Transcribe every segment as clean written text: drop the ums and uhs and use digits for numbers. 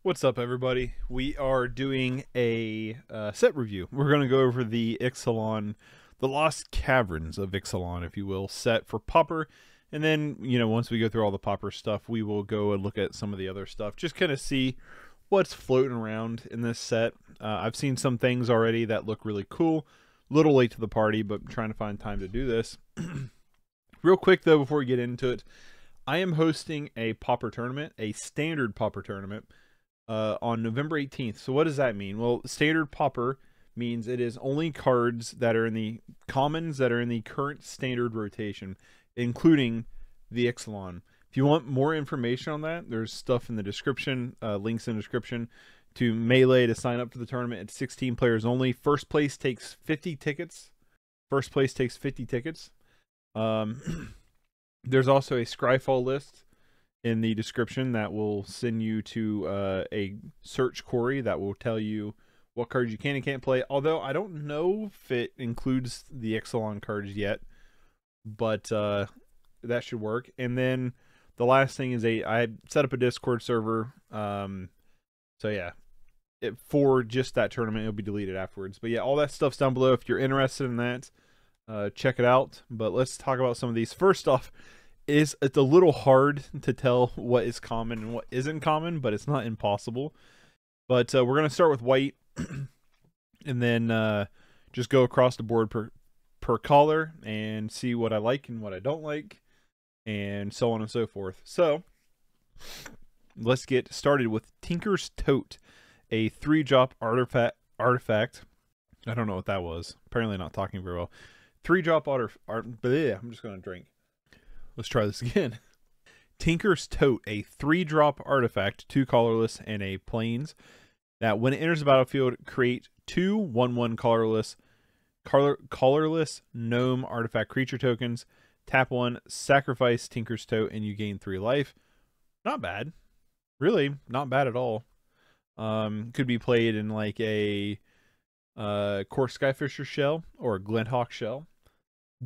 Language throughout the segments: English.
What's up, everybody? We are doing a set review. We're going to go over the Ixalan, the Lost Caverns of Ixalan, if you will, set for Pauper. And then, once we go through all the Pauper stuff, we will go and look at some of the other stuff. Just kind of see what's floating around in this set. I've seen some things already that look really cool. A little late to the party, but I'm trying to find time to do this. Real quick, though, before we get into it, I am hosting a Pauper tournament, a standard Pauper tournament, on November 18th. So what does that mean? Well, standard Pauper means it is only cards that are in the commons that are in the current standard rotation, including the Ixalan. If you want more information on that, there's stuff in the description, links in the description to Melee to sign up for the tournament. It's 16 players only. First place takes 50 tickets. First place takes 50 tickets. There's also a Scryfall list in the description that will send you to a search query that will tell you what cards you can and can't play. Although I don't know if it includes the Ixalan cards yet, but that should work. And then the last thing is I set up a Discord server. So yeah, for just that tournament, it'll be deleted afterwards. But yeah, all that stuff's down below if you're interested in that. Check it out. But let's talk about some of these. First off, it's a little hard to tell what is common and what isn't common, but it's not impossible. But we're going to start with white and then just go across the board per color and see what I like and what I don't like and so on and so forth. So let's get started with Tinker's Tote, a 3-drop artifact. I don't know what that was. Apparently not talking very well. 3-drop I'm just going to drink. Let's try this again. Tinker's Tote, a 3-drop artifact, 2 colorless and a plains, that when it enters the battlefield, create 2 1/1 colorless gnome artifact creature tokens. Tap 1, sacrifice Tinker's Tote, and you gain 3 life. Not bad. Really, not bad at all. Could be played in like a Core Skyfisher shell or a Glinthawk shell.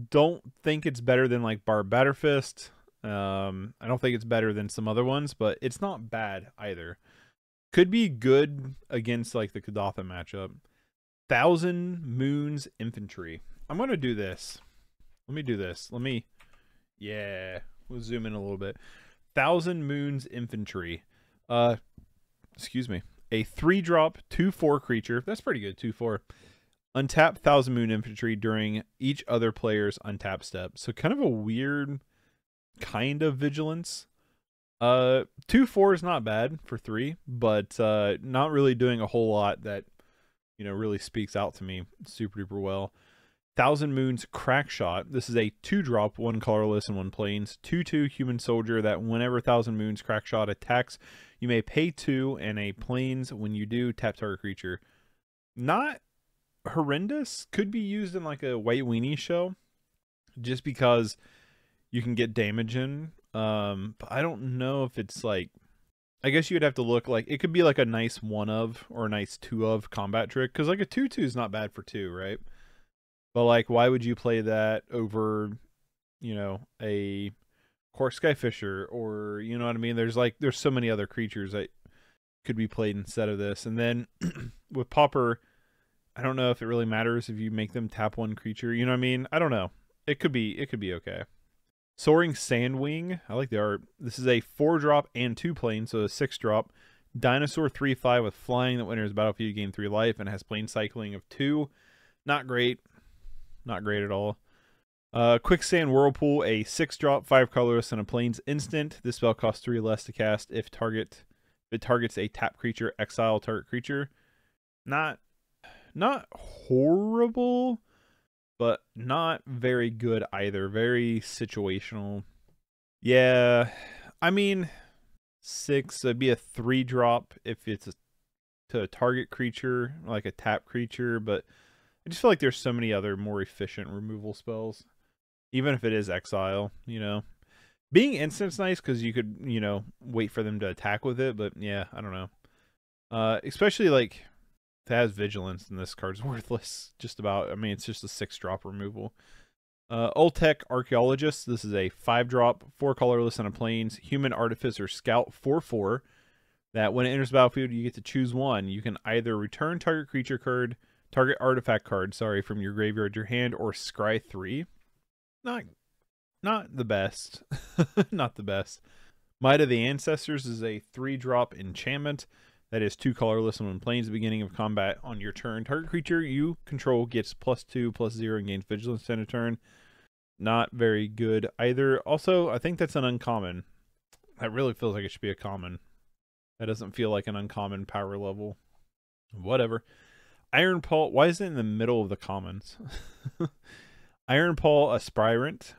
Don't think it's better than like Batterfist. I don't think it's better than some other ones, but it's not bad either. Could be good against like the Kadatha matchup. Thousand Moons Infantry. I'm gonna do this. Let me do this. We'll zoom in a little bit. Thousand Moons Infantry. Excuse me. A 3-drop 2/4 creature. That's pretty good. 2/4. Untap Thousand Moon Infantry during each other player's untap step. So kind of a weird kind of vigilance. 2/4 is not bad for 3, but not really doing a whole lot that really speaks out to me super duper well. Thousand Moons Crackshot. This is a 2-drop, 1 colorless and 1 plains, 2/2 human soldier that whenever Thousand Moons Crackshot attacks, you may pay 2 and a plains. When you do, tap target creature. Not horrendous. Could be used in like a white weenie shell just because you can get damage in. But I don't know if it's like, I guess you'd have to look. Like it could be like a nice 1 of or a nice 2 of combat trick, because like a 2/2 is not bad for 2, right? But like, why would you play that over a Core Skyfisher, or you know what I mean? There's so many other creatures that could be played instead of this. And then with Pauper, I don't know if it really matters if you make them tap 1 creature. You know what I mean? I don't know. It could be okay. Soaring Sandwing. I like the art. This is a 4-drop and 2 plains, so a 6-drop. Dinosaur 3/5 with flying that when enters the battlefield, you gain 3 life and has plane cycling of 2. Not great. Not great at all. Quicksand Whirlpool, a 6-drop, 5 colorless, and a plains instant. This spell costs 3 less to cast if it targets a tap creature, exile target creature. Not horrible, but not very good either. Very situational. Yeah, I mean, 6, it'd be a 3-drop if it's to a target creature, like a tap creature, but I just feel like there's so many other more efficient removal spells. Even if it is exile, Being instant's nice because you could, wait for them to attack with it, but yeah, I don't know. Especially like, if it has vigilance, and this card's worthless. Just about. I mean, it's just a 6-drop removal. Ultec Archaeologist. This is a 5-drop, 4 colorless and a plains. Human Artificer Scout 4/4. that when it enters the battlefield, you get to choose one. You can either return target creature card, target artifact card, sorry, from your graveyard to your hand, or scry 3. Not the best. Not the best. Might of the Ancestors is a 3-drop enchantment that is 2 colorless and when playing at the beginning of combat on your turn. Target creature you control gets +2/+0 and gains vigilance end of turn. Not very good either. Also, I think that's an uncommon. That really feels like it should be a common. That doesn't feel like an uncommon power level. Whatever. Iron Paw. Why is it in the middle of the commons? Iron Paw Aspirant.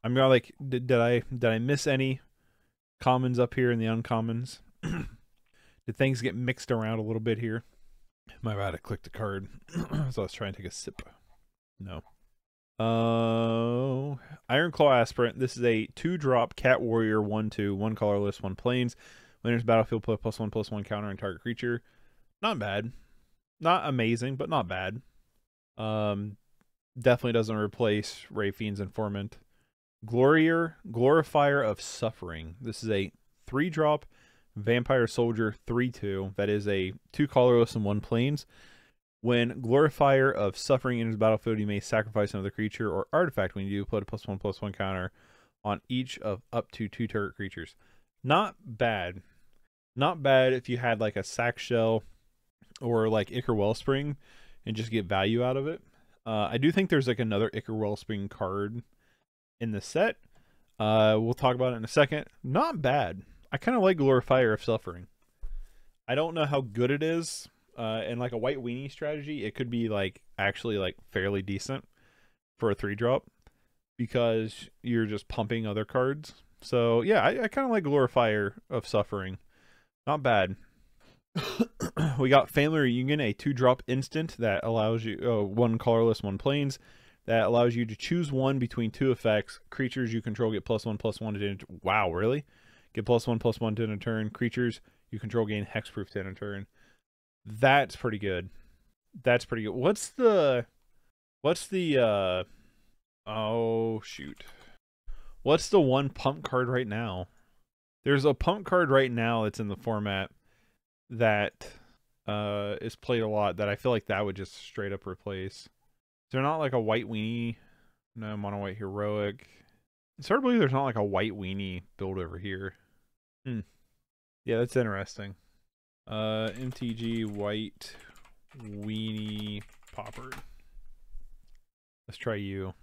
I'm gonna like. Did I miss any commons up here in the uncommons? Did things get mixed around a little bit here? Am I about to click the card? So I was trying to take a sip. No. Iron Claw Aspirant. This is a 2-drop Cat Warrior 1/2, 1 colorless, 1 plains. When enters battlefield, put +1/+1 counter on target creature. Not bad. Not amazing, but not bad. Definitely doesn't replace Ray Fiend's Informant. Glorifier of Suffering. This is a 3-drop Vampire Soldier 3/2. That is a 2 colorless and 1 plains. When Glorifier of Suffering enters the battlefield, you may sacrifice another creature or artifact. When you do, put a +1/+1 counter on each of up to 2 target creatures. Not bad. Not bad if you had like a Sack Shell or like Ichor Wellspring and just get value out of it. I do think there's like another Ichor Wellspring card in the set. We'll talk about it in a second. Not bad. I kind of like Glorifier of Suffering. I don't know how good it is. In like a white weenie strategy, it could be like actually like fairly decent for a 3-drop because you're just pumping other cards. So yeah, I kind of like Glorifier of Suffering. Not bad. We got Family Reunion, a 2-drop instant that allows you 1 colorless, 1 plains. That allows you to choose one between 2 effects. Creatures you control get +1/+1 to end. Wow, really? Get +1/+1 to end a turn. Creatures you control gain hexproof to end a turn. That's pretty good. That's pretty good. What's the oh shoot. What's the one pump card right now? There's a pump card right now that's in the format that is played a lot that I feel like that would just straight up replace. They're not like a white weenie. No, mono white heroic. It's hard to believe there's not like a white weenie build over here. Yeah, that's interesting. MTG white weenie Pauper. Let's try you.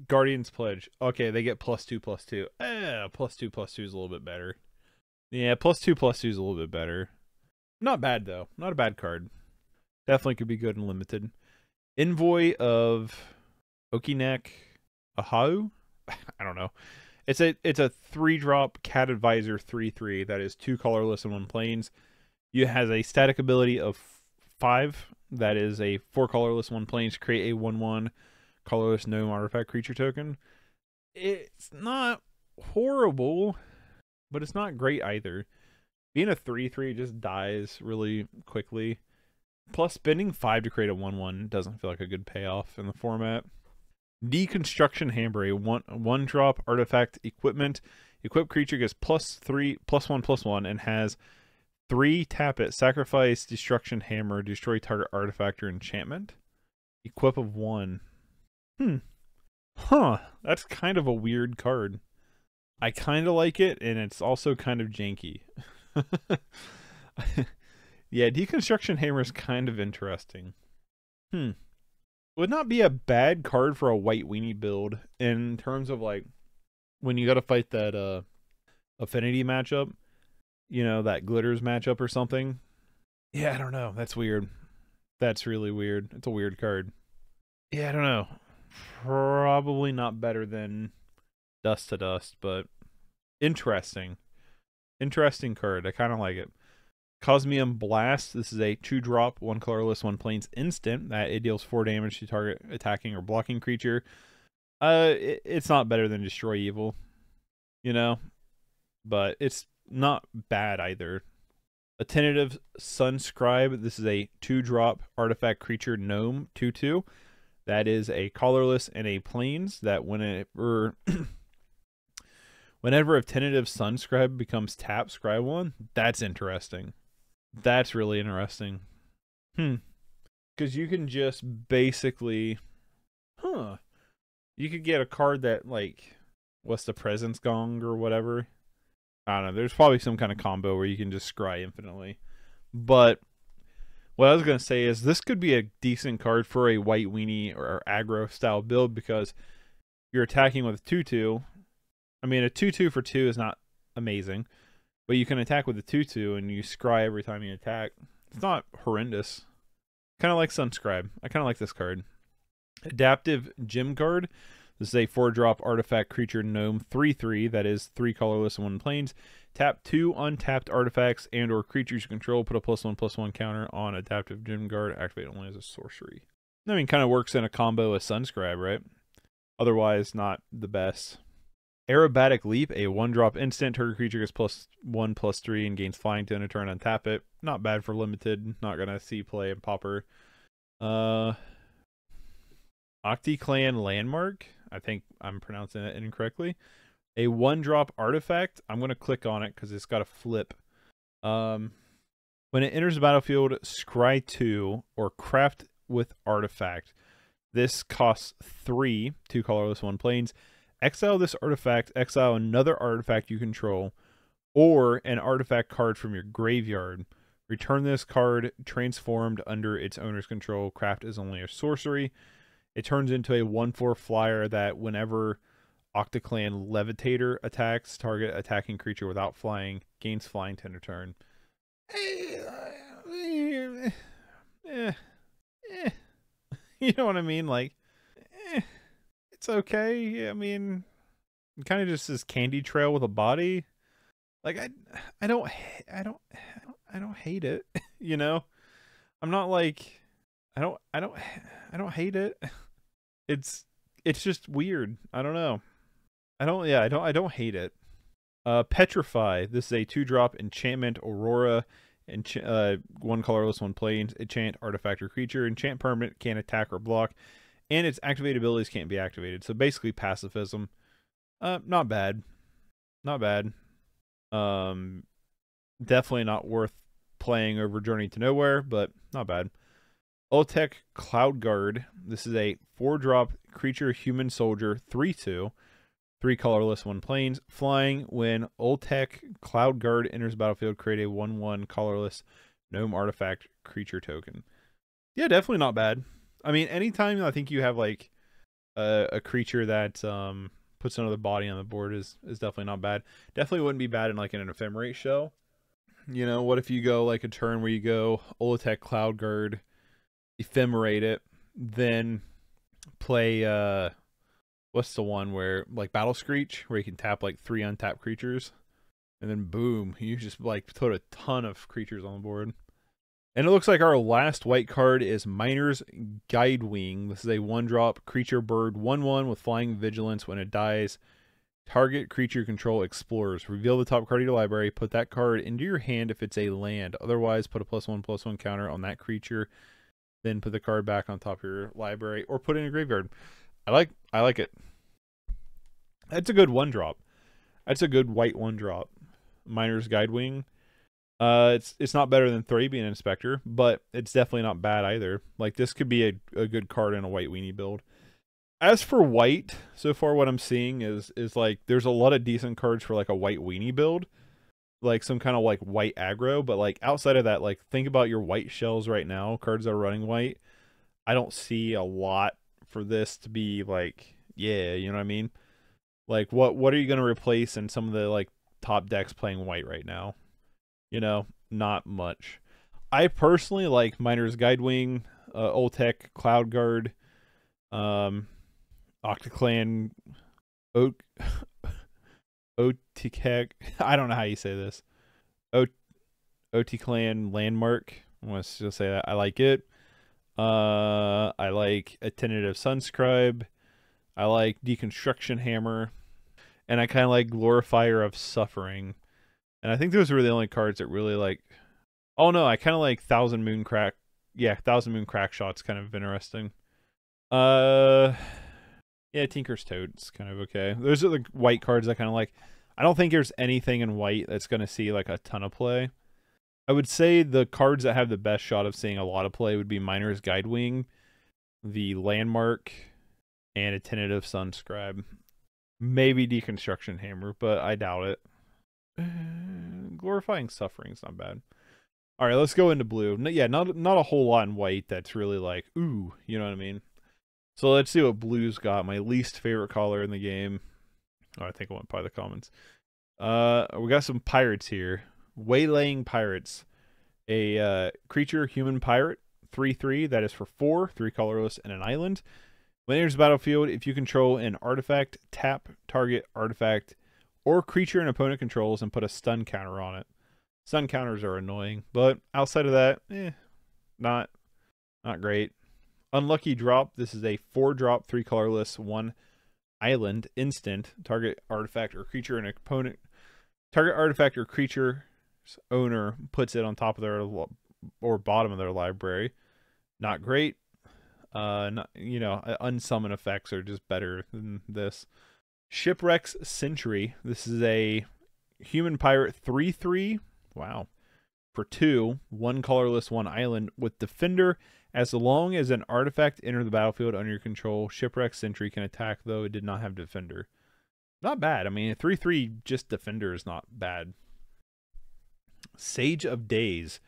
Guardian's Pledge. Okay, they get +2/+2. +2/+2 is a little bit better. Yeah, +2/+2 is a little bit better. Not bad though. Not a bad card. Definitely could be good and limited. Envoy of Okinek Ahau? I don't know. It's a 3-drop Cat Advisor 3/3 that is 2 colorless and 1 plains. It has a static ability of 5 that is a 4 colorless, 1 plains. Create a 1/1 colorless gnome artifact creature token. It's not horrible, but it's not great either. Being a 3/3 just dies really quickly. Plus, spending 5 to create a 1/1 doesn't feel like a good payoff in the format. Deconstruction Hammer, a 1-drop artifact equipment. Equipped creature gets +1/+1 and has 3 tap it. Sacrifice Destruction Hammer, destroy target artifact or enchantment. Equip of 1. That's kind of a weird card. I kind of like it, and it's also kind of janky. Yeah, Deconstruction Hammer is kind of interesting. Would not be a bad card for a white weenie build in terms of like when you got to fight that affinity matchup, you know, that glitters matchup or something. Yeah, I don't know. That's weird. That's really weird. It's a weird card. Yeah, I don't know. Probably not better than Dust to Dust, but interesting. Interesting card. I kind of like it. Cosmium Blast. This is a 2-drop, 1 colorless, 1 plains instant that it deals 4 damage to target attacking or blocking creature. It's not better than Destroy Evil, you know, but it's not bad either. Attentive Sunscribe. This is a 2-drop artifact creature gnome 2/2. That is a colorless and a plains that when Whenever a tentative Sunscribe becomes tap, scry 1. That's interesting. That's really interesting. Because you can just basically... You could get a card that, like... What's the Presence Gong or whatever? I don't know. There's probably some kind of combo where you can just scry infinitely. But... What I was going to say is this could be a decent card for a white weenie or aggro style build because you're attacking with a 2/2. I mean, a 2/2 for 2 is not amazing, but you can attack with a 2/2 and you scry every time you attack. It's not horrendous. Kind of like Sunscribe. I kind of like this card. Adaptive Gym card. This is a 4-drop artifact creature gnome 3/3 that is 3 colorless and 1 plains. Tap 2 untapped artifacts and or creatures you control. Put a +1/+1 counter on Adaptive Gym Guard. Activate only as a sorcery. I mean, kind of works in a combo with Sunscribe, right? Otherwise, not the best. Aerobatic Leap, a 1-drop instant. Target creature gets +1/+3 and gains flying to end a turn. Untap it. Not bad for limited. Not gonna see play in Pauper. OctiClan Landmark. I think I'm pronouncing it incorrectly. A 1-drop artifact. I'm going to click on it because it's got a flip. When it enters the battlefield, scry 2 or craft with artifact. This costs 3, 2 colorless, 1 plains. Exile this artifact, exile another artifact you control, or an artifact card from your graveyard. Return this card transformed under its owner's control. Craft is only a sorcery. It turns into a 1/4 flyer that whenever OctiClan Levitator attacks, target attacking creature without flying gains flying to end a turn. You know what I mean? Like, it's okay. I mean, it kind of just this candy trail with a body. Like, I don't hate it. You know, I'm not like, I don't hate it. It's just weird. I don't know. I don't hate it. Petrify. This is a 2-drop enchantment Aurora. 1 colorless, 1 plains. Enchant artifact or creature. Enchant permanent, can't attack or block. And its activated abilities can't be activated. So basically pacifism. Not bad. Not bad. Definitely not worth playing over Journey to Nowhere, but not bad. Ultec Cloud Guard. This is a 4-drop creature human soldier 3/2. 3 colorless, 1 plains. Flying. When Ultec Cloud Guard enters the battlefield, create a 1/1 colorless gnome artifact creature token. Yeah, definitely not bad. I mean, anytime I think you have like a creature that puts another body on the board is definitely not bad. Definitely wouldn't be bad in like an ephemerate show. You know, what if you go like a turn where you go Ultec Cloud Guard, ephemerate it, then play what's the one where like Battle Screech, where you can tap like 3 untapped creatures, and then boom, you just like put a ton of creatures on the board. And it looks like our last white card is Miner's Guidewing. This is a 1-drop creature bird 1/1 with flying vigilance. When it dies, target creature control explores. Reveal the top card of your library. Put that card into your hand if it's a land. Otherwise, put a +1/+1 counter on that creature. Then put the card back on top of your library or put it in a graveyard. I like it. That's a good 1-drop. That's a good white 1-drop. Miner's Guidewing. It's not better than Thrabian Inspector, but it's definitely not bad either. Like, this could be a good card in a white weenie build. As for white, so far what I'm seeing is like there's a lot of decent cards for like a white weenie build. Like some kind of like white aggro, but like outside of that, like think about your white shells right now, cards that are running white. I don't see a lot for this to be like, yeah, you know what I mean? Like what are you going to replace in some of the like top decks playing white right now? You know, not much. I personally like Miner's Guidewing, Ultec Cloud Guard, OctiClan OTK, I don't know how you say this. OTClan Landmark. I want to just say that. I like it. I like a tentative Sunscribe. I like Deconstruction Hammer. And I kind of like Glorifier of Suffering. And I think those were the only cards that really like... Oh no, I kind of like Thousand Moon Crack. Yeah, Thousand Moon Crack Shot's kind of interesting. Yeah, Tinker's Toad's kind of okay. Those are the white cards I kind of like. I don't think there's anything in white that's going to see like a ton of play. I would say the cards that have the best shot of seeing a lot of play would be Miner's Guidewing, the Landmark, and a Tentative Sunscribe. Maybe Deconstruction Hammer, but I doubt it. Glorifying Suffering's not bad. All right, let's go into blue. Yeah, not a whole lot in white that's really like, ooh, you know what I mean? So let's see what blue's got. My least favorite color in the game. Oh, I think I went by the comments. We got some pirates here. Waylaying Pirates. A creature, human pirate, 3/3. That is for 4, 3 colorless, and an island. When it enters the battlefield, if you control an artifact, tap target artifact or creature an opponent controls and put a stun counter on it. Stun counters are annoying, but outside of that, not great. Unlucky drop. This is a 4-drop, 3 colorless, 1 island instant. Target artifact or creature an opponent. Target artifact or creature's owner puts it on top of their or bottom of their library. Not great. Unsummon effects are just better than this. Shipwreck's Sentry. This is a human pirate 3/3. Wow. For 2, 1 colorless, 1 island with Defender. As long as an artifact enters the battlefield under your control, Shipwreck's Sentry can attack, though it did not have Defender. Not bad. I mean, a 3/3 just Defender is not bad. Sage of Days.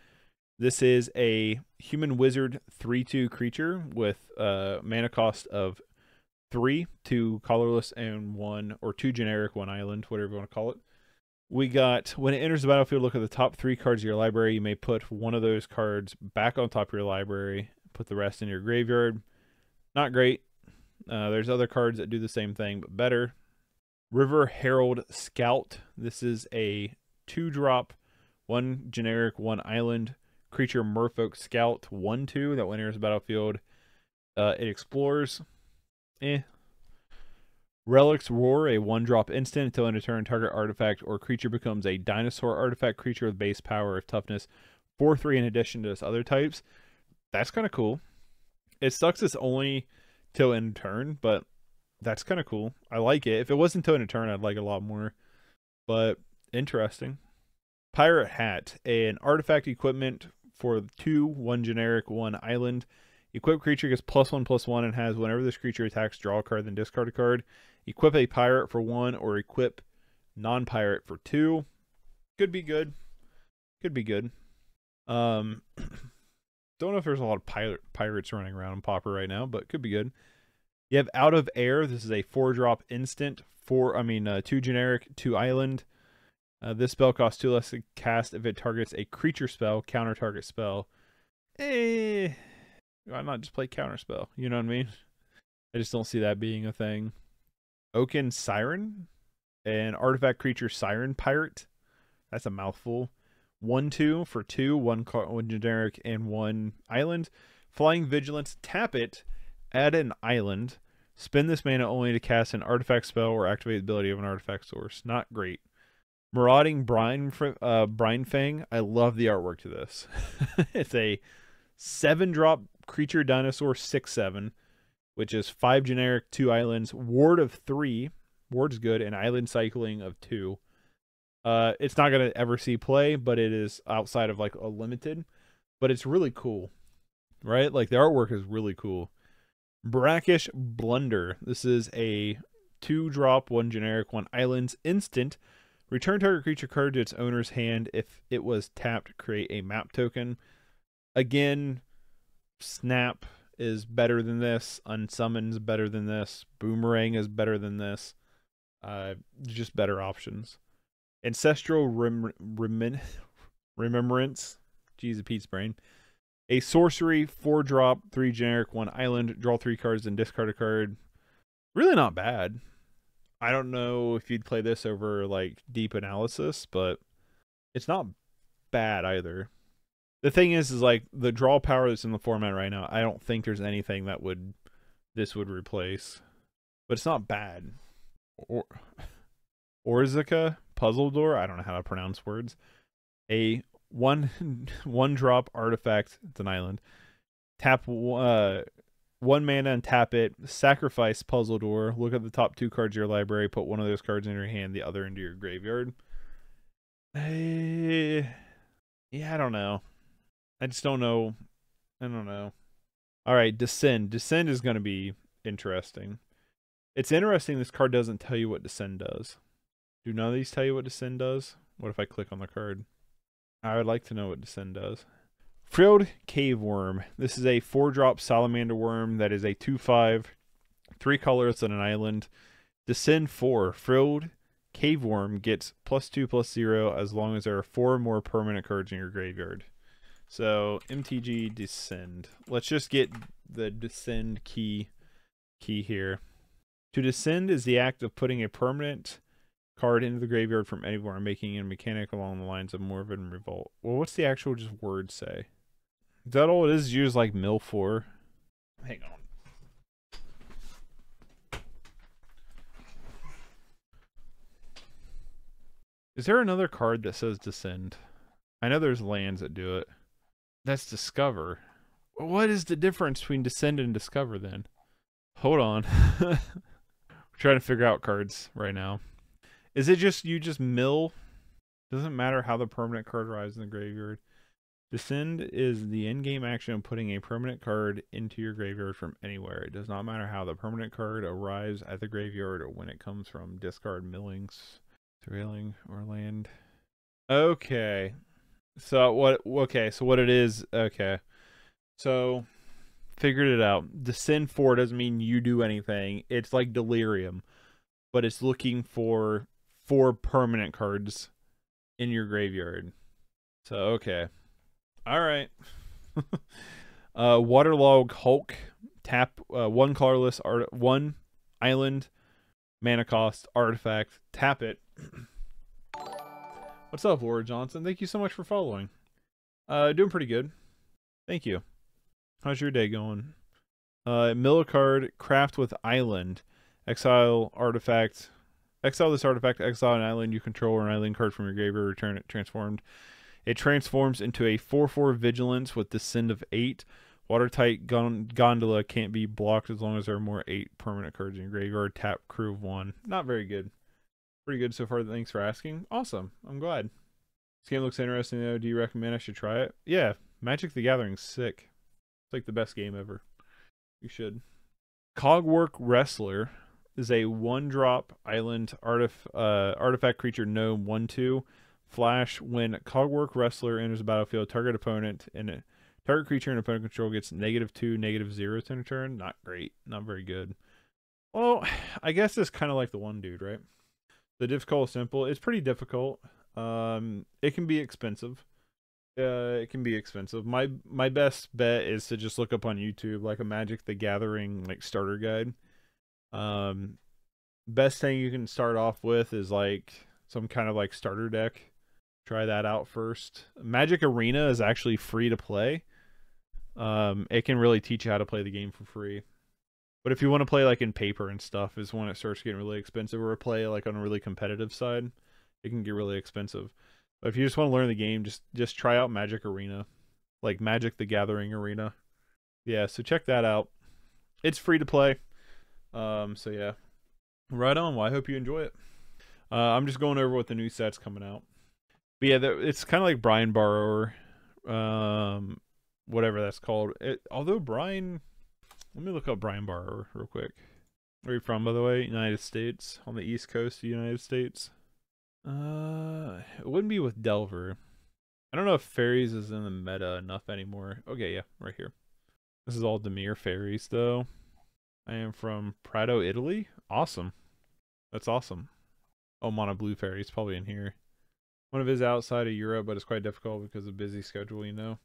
This is a human wizard 3/2 creature with mana cost of 3, 2 colorless, and 1 or 2 generic, 1 island, whatever you want to call it. We got, when it enters the battlefield, look at the top 3 cards of your library. You may put one of those cards back on top of your library, put the rest in your graveyard. Not great. There's other cards that do the same thing, but better. River Herald Scout. This is a 2-drop, 1 generic, 1 island creature merfolk scout 1/2 that when it enters the battlefield, it explores. Relic's Roar, a 1-drop instant. Until end of turn, target artifact or creature becomes a dinosaur artifact creature with base power of toughness 4/3 in addition to its other types. That's kind of cool. It sucks it's only till end of turn, but that's kind of cool. I like it. If it wasn't till end of turn, I'd like it a lot more. But interesting. Pirate Hat, an artifact equipment for 2, 1 generic, 1 island. Equipped creature gets +1/+1 and has, whenever this creature attacks, draw a card, then discard a card. Equip a pirate for 1 or equip non-pirate for 2. Could be good. Could be good. Don't know if there's a lot of pirates running around in Pauper right now, but could be good. You have Out of Air. This is a 4-drop instant. 2 generic, 2 island. This spell costs 2 less to cast if it targets a creature spell, counter target spell. Why not just play counter spell? You know what I mean? I just don't see that being a thing. Oaken Siren, an artifact creature siren pirate. That's a mouthful. 1/2 for 2, 1 generic and 1 island. Flying Vigilance, tap it, add an island. Spend this mana only to cast an artifact spell or activate the ability of an artifact source. Not great. Marauding Brinefang. I love the artwork to this. It's a 7-drop creature dinosaur 6/7, which is 5 generic, 2 islands, ward of 3. Ward's good, and island cycling of 2. It's not going to ever see play, but it is outside of like a limited. But it's really cool, right? Like the artwork is really cool. Brackish Blunder. This is a 2-drop, 1 generic, 1 islands instant. Return target creature card to its owner's hand. If it was tapped, create a map token. Again, Snap is better than this. Unsummon is better than this. Boomerang is better than this. Just better options. Ancestral Remembrance. Jeez, a Pete's brain. A sorcery, 4-drop, 3 generic, 1 island. Draw 3 cards and discard a card. Really not bad. I don't know if you'd play this over like deep analysis, but it's not bad either. The thing is like the draw power that's in the format right now, I don't think there's anything that this would replace. But it's not bad. Orzica Puzzle Door, I don't know how to pronounce words. A 1-drop artifact, it's an island. Tap 1 mana and tap it. Sacrifice Puzzle Door. Look at the top 2 cards of your library. Put one of those cards in your hand, the other into your graveyard. Yeah, I don't know. I just don't know. I don't know. All right, Descend. Descend is going to be interesting. It's interesting this card doesn't tell you what Descend does. Do none of these tell you what Descend does? What if I click on the card? I would like to know what Descend does. Frilled Cave Worm. This is a 4-drop salamander worm that is a 2/5, 3 colors on an island. Descend 4. Frilled Cave Worm gets +2/+0 as long as there are 4 more permanent cards in your graveyard. So MTG Descend. Let's just get the Descend key here. To descend is the act of putting a permanent card into the graveyard from anywhere and making a mechanic along the lines of Morven and Revolt. Well, what's the actual just word say? Is that all it is used like mill for? Hang on. Is there another card that says Descend? I know there's lands that do it. That's Discover. What is the difference between Descend and Discover then? Hold on. We're trying to figure out cards right now. Is it just you just mill? Doesn't matter how the permanent card arrives in the graveyard. Descend is the in-game action of putting a permanent card into your graveyard from anywhere. It does not matter how the permanent card arrives at the graveyard or when it comes from discard, millings, surveilling, or land. Okay. So what it is, okay. So figured it out. Descend 4 doesn't mean you do anything. It's like Delirium, but it's looking for 4 permanent cards in your graveyard. So okay. All right. Waterlog Hulk. Tap 1 colorless art, 1 island, mana cost, artifact. Tap it. What's up, Laura Johnson? Thank you so much for following. Doing pretty good. Thank you. How's your day going? Mill a card, craft with island. Exile artifact. Exile this artifact, exile an island you control or an island card from your graveyard, return it transformed. It transforms into a 4/4 vigilance with descend of 8. Watertight gondola can't be blocked as long as there are more 8 permanent cards in your graveyard. Tap crew of 1. Not very good. Pretty good so far. Thanks for asking. Awesome. I'm glad. This game looks interesting though. Do you recommend I should try it? Yeah. Magic the Gathering's sick. It's like the best game ever. You should. Cogwork Wrestler is a 1-drop island artifact creature gnome 1/2. Flash. When Cogwork Wrestler enters the battlefield, target creature in opponent control gets -2, -0 to turn. Not great. Not very good. Well, I guess it's kind of like the one dude, right? The difficult is simple. It's pretty difficult. It can be expensive. It can be expensive. My best bet is to just look up on YouTube like a Magic the Gathering like starter guide. Best thing you can start off with is like some kind of like starter deck. Try that out first. Magic Arena is actually free to play. It can really teach you how to play the game for free. But if you want to play like in paper and stuff is when it starts getting really expensive, or play like on a really competitive side, it can get really expensive. But if you just want to learn the game, just try out Magic Arena. Like Magic the Gathering Arena. Yeah, so check that out. It's free to play. So yeah. Right on. Well, I hope you enjoy it. I'm just going over what the new set's coming out. But yeah, it's kind of like Brian Borrower. Whatever that's called. Although Brian... Let me look up Brian Borrower real quick. Where are you from, by the way? United States. On the East Coast of the United States. It wouldn't be with Delver. I don't know if Fairies is in the meta enough anymore. Okay, yeah, right here. This is all Dimir Fairies, though. I am from Prato, Italy. Awesome. That's awesome. Oh, Mono Blue Fairies probably in here. One of his outside of Europe, but it's quite difficult because of busy schedule, you know.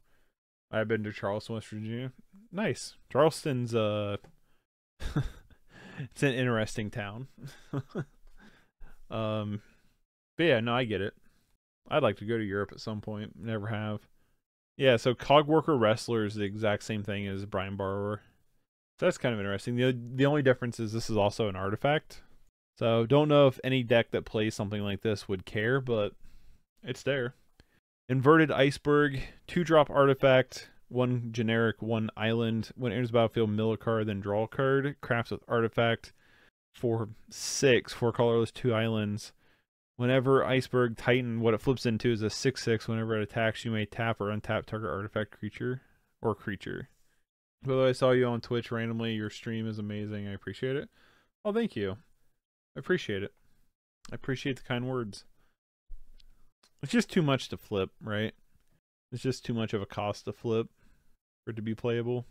I've been to Charleston, West Virginia. Nice. Charleston's it's an interesting town. But yeah, no, I get it. I'd like to go to Europe at some point. Never have. Yeah, so Cogworker Wrestler is the exact same thing as Brian Borrower. So that's kind of interesting. The only difference is this is also an artifact. So don't know if any deck that plays something like this would care, but it's there. Inverted Iceberg, 2-drop artifact 1 generic, 1 island. When it enters the battlefield, mill a card, then draw a card. Crafts with artifact. 4/6, 4 colorless, 2 islands. Whenever Iceberg Titan, what it flips into is a 6/6. Whenever it attacks, you may tap or untap target artifact creature or creature. By the way, I saw you on Twitch randomly. Your stream is amazing. I appreciate it. Oh, thank you. I appreciate it. I appreciate the kind words. It's just too much to flip, right? It's just too much of a cost to flip for it to be playable.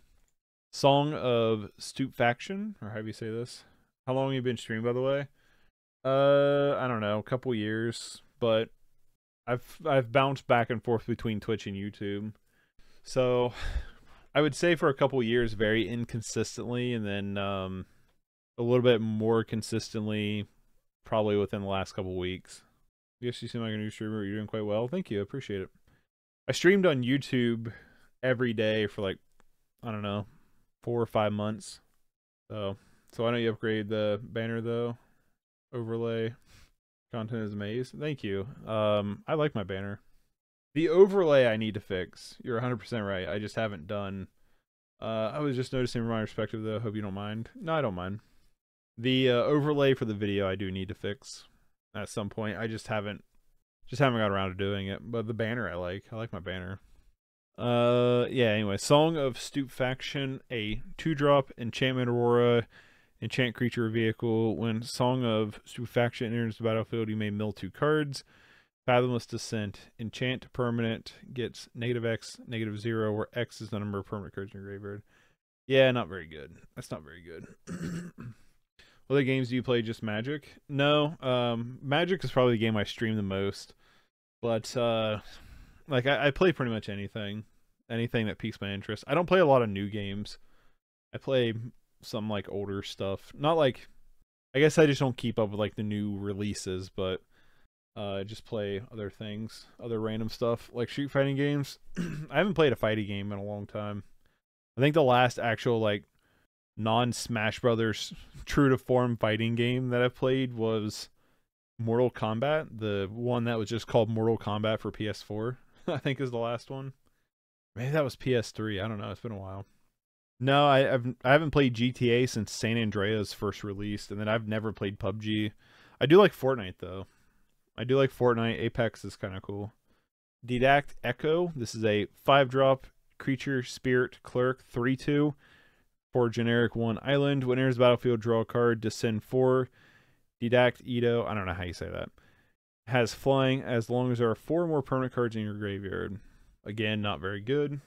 Song of Stupefaction, or however you say this. How long have you been streaming, by the way? I don't know, a couple years, but I've bounced back and forth between Twitch and YouTube. So I would say for a couple years very inconsistently, and then a little bit more consistently probably within the last couple weeks. Yes, you seem like a new streamer. You're doing quite well. Thank you. I appreciate it. I streamed on YouTube every day for like, I don't know, 4 or 5 months. So I know you upgraded the banner though. Overlay. Content is amazing. Thank you. I like my banner. The overlay I need to fix. You're 100% right. I just haven't done. I was just noticing from my perspective though. Hope you don't mind. No, I don't mind. The overlay for the video I do need to fix at some point. I just haven't got around to doing it. But the banner I like my banner. Yeah, anyway, Song of Stupefaction, a 2-drop enchantment aurora, enchant creature or vehicle. When Song of Stupefaction enters the battlefield, you may mill 2 cards. Fathomless Descent, enchant permanent, gets -X, -0, where X is the number of permanent cards in your graveyard. Yeah, not very good. That's not very good. What other games do you play? Just Magic? No, Magic is probably the game I stream the most. But like I play pretty much anything that piques my interest. I don't play a lot of new games. I play some like older stuff. Not like, I guess I just don't keep up with like the new releases, but just play other things, other random stuff like street fighting games. I haven't played a fighting game in a long time. I think the last actual like non-Smash Brothers true to form fighting game that I've played was Mortal Kombat, the one that was just called Mortal Kombat for PS4. I think is the last one. Maybe that was PS3. I don't know. It's been a while. No, I haven't played GTA since San Andreas first released, and then I've never played PUBG. I do like Fortnite though. I do like Fortnite. Apex is kind of cool. Didact Echo. This is a 5-drop creature, spirit, cleric, 3/2 for generic 1 island. When enters battlefield, draw a card. Descend 4. Didact Edo. I don't know how you say that. Has flying as long as there are 4 more permanent cards in your graveyard. Again, not very good.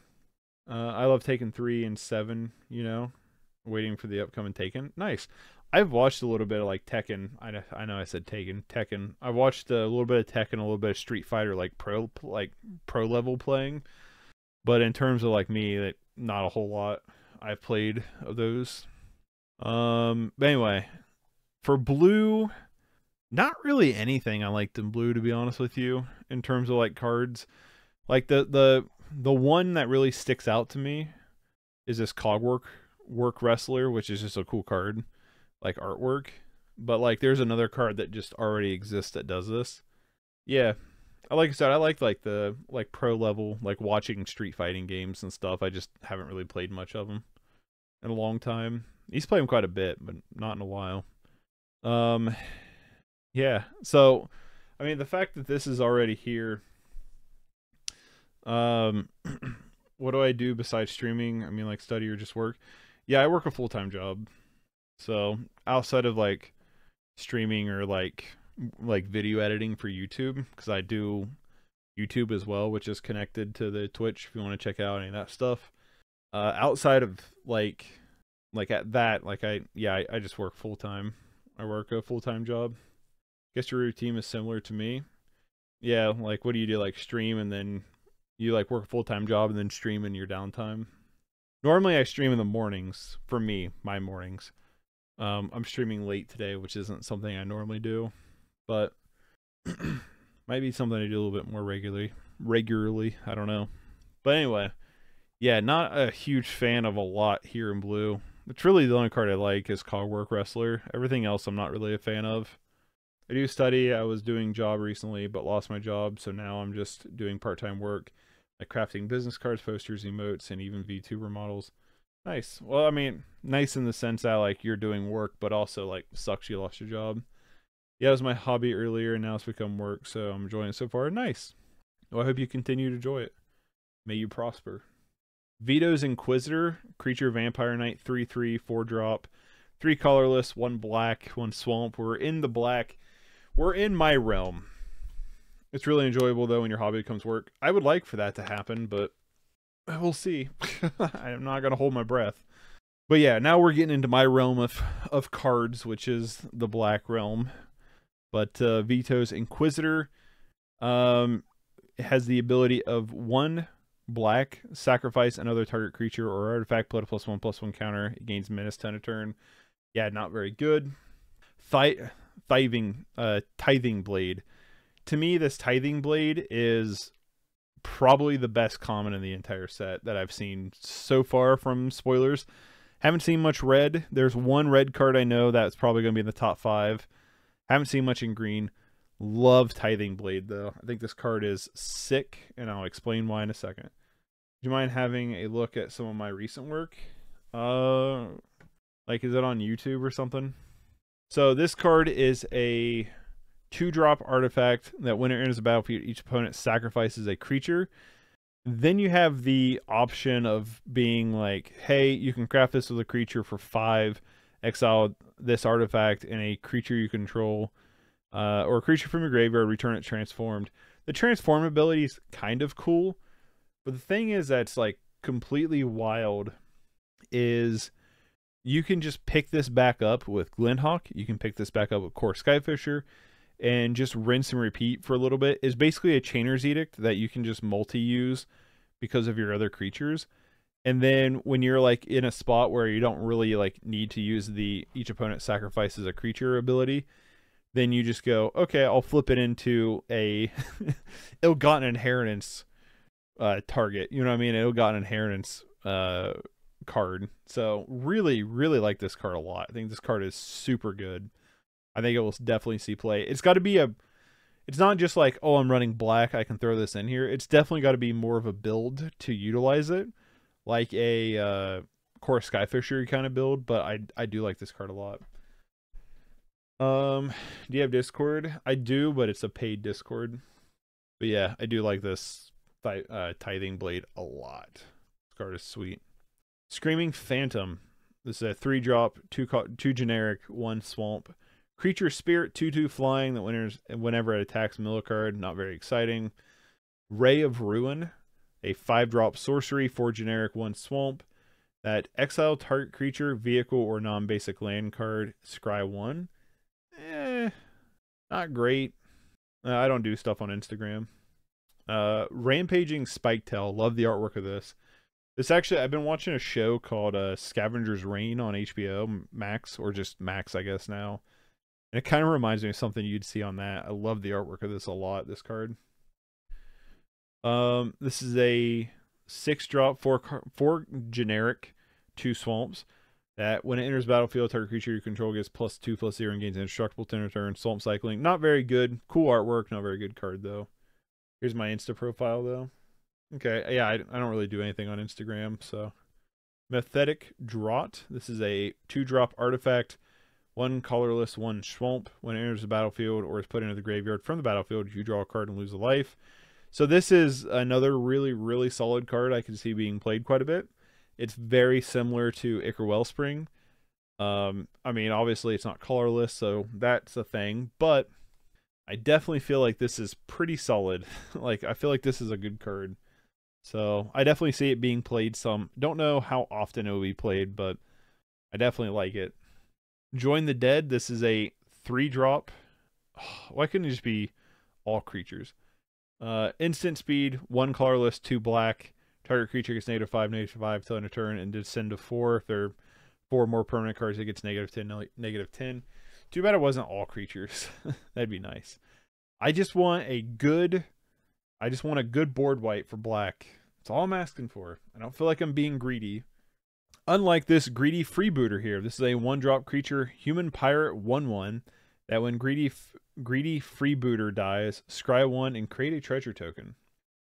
I love Taken 3 and 7, you know. Waiting for the upcoming Taken. Nice. I've watched a little bit of like Tekken. I know I said Taken. Tekken. I watched a little bit of Tekken, a little bit of Street Fighter, like pro level playing. But in terms of like me, like, not a whole lot I've played of those. But anyway, for blue, not really anything I liked in blue, to be honest with you, in terms of like cards. Like the one that really sticks out to me is this Cogwork Wrestler, which is just a cool card, like artwork. But like there's another card that just already exists that does this. Yeah. Like I said, I like the like pro level, like watching street fighting games and stuff. I just haven't really played much of them in a long time. He's played them quite a bit, but not in a while. Yeah. So, I mean, the fact that this is already here. What do I do besides streaming? I mean, like study or just work? Yeah, I work a full-time job. So outside of like streaming or like video editing for YouTube, because I do YouTube as well, which is connected to the Twitch if you want to check out any of that stuff. Outside of like at that, like I just work full-time. I work a full-time job. Guess your routine is similar to me. Yeah, like what do you do? Like stream and then you like work a full-time job and then stream in your downtime. Normally I stream in the mornings, for me, my mornings. I'm streaming late today, which isn't something I normally do, but might be something I do a little bit more regularly. I don't know. But anyway, yeah, not a huge fan of a lot here in blue. It's really the only card I like is Cogwork Wrestler. Everything else I'm not really a fan of. I do study. I was doing job recently, but lost my job, so now I'm just doing part-time work. like crafting business cards, posters, emotes, and even VTuber models. Nice. Well, I mean, nice in the sense that like you're doing work, but also like sucks you lost your job. Yeah, it was my hobby earlier, and now it's become work, so I'm enjoying it so far. Nice. Well, I hope you continue to enjoy it. May you prosper. Vito's Inquisitor, creature vampire knight, 3/3, 4-drop, 3 colorless, 1 black, 1 swamp. We're in the black. We're in my realm. It's really enjoyable though when your hobby becomes work. I would like for that to happen, but we'll see. I'm not gonna hold my breath. But yeah, now we're getting into my realm of cards, which is the black realm. But Vito's Inquisitor has the ability of 1 black, sacrifice another target creature or artifact, put a +1/+1 counter. It gains menace 10 a turn. Yeah, not very good. Tithing Blade. To me, this Tithing Blade is probably the best common in the entire set that I've seen so far from spoilers. Haven't seen much red. There's 1 red card I know that's probably going to be in the top 5. Haven't seen much in green. Love Tithing Blade, though. I think this card is sick, and I'll explain why in a second. Do you mind having a look at some of my recent work? Like, is it on YouTube or something? So this card is a 2-drop artifact that when it enters the battlefield, each opponent sacrifices a creature. Then you have the option of being like, hey, you can craft this with a creature for 5, exile this artifact and a creature you control, or a creature from your graveyard, return it transformed. The transform ability is kind of cool, but the thing is that's like completely wild is you can just pick this back up with Glenhawk. You can pick this back up with Core Skyfisher and just rinse and repeat for a little bit. It's basically a Chainer's Edict that you can just multi-use because of your other creatures. And then when you're like in a spot where you don't really like need to use the each opponent sacrifices a creature ability, then you just go, okay, I'll flip it into a ill-gotten inheritance target. You know what I mean? An ill-gotten inheritance card. So really, really like this card a lot. I think this card is super good. I think it will definitely see play. It's got to be it's not just like, oh, I'm running black, I can throw this in here. It's definitely got to be more of a build to utilize it, like a Core Skyfisher kind of build. But I do like this card a lot. Do you have Discord? I do, but it's a paid Discord. But yeah, I do like this Tithing Blade a lot. This card is sweet. Screaming Phantom. This is a 3-drop, 2 generic, 1 swamp. Creature Spirit, 2/2 flying that whenever it attacks mill a card. Not very exciting. Ray of Ruin, a 5-drop sorcery, 4 generic, 1 swamp. That exile target creature, vehicle, or non-basic land card. Scry 1. Not great. I don't do stuff on Instagram. Rampaging Spiketail. Love the artwork of this. This actually, I've been watching a show called Scavenger's Reign on HBO Max, or just Max, I guess now. And it kind of reminds me of something you'd see on that. I love the artwork of this a lot, this card. This is a 6-drop, 4 generic, 2 swamps. That when it enters battlefield, target creature you control gets +2/+0 and gains indestructible 10 a turn. Swamp cycling. Not very good. Cool artwork, not very good card though. Here's my Insta profile though. Okay, yeah, I don't really do anything on Instagram, so. Methetic Draught. This is a 2-drop artifact. 1 colorless, 1 swamp. When it enters the battlefield or is put into the graveyard from the battlefield, you draw a card and lose a life. So this is another really, really solid card I can see being played quite a bit. It's very similar to Ichor Wellspring. I mean, obviously it's not colorless, so that's a thing, but I definitely feel like this is pretty solid. Like, I feel like this is a good card. So I definitely see it being played some. Don't know how often it will be played, but I definitely like it. Join the Dead. This is a 3-drop. Why couldn't it just be all creatures? Instant speed, 1 colorless, 2 black. Target creature gets -5/-5 till end of turn and descend to 4. If there are 4 more permanent cards, it gets -10, -10. Too bad it wasn't all creatures. That'd be nice. I just want a good board wipe for black. That's all I'm asking for. I don't feel like I'm being greedy. Unlike this greedy freebooter here, this is a 1-drop creature, human pirate 1/1, that when greedy freebooter dies, scry 1 and create a treasure token.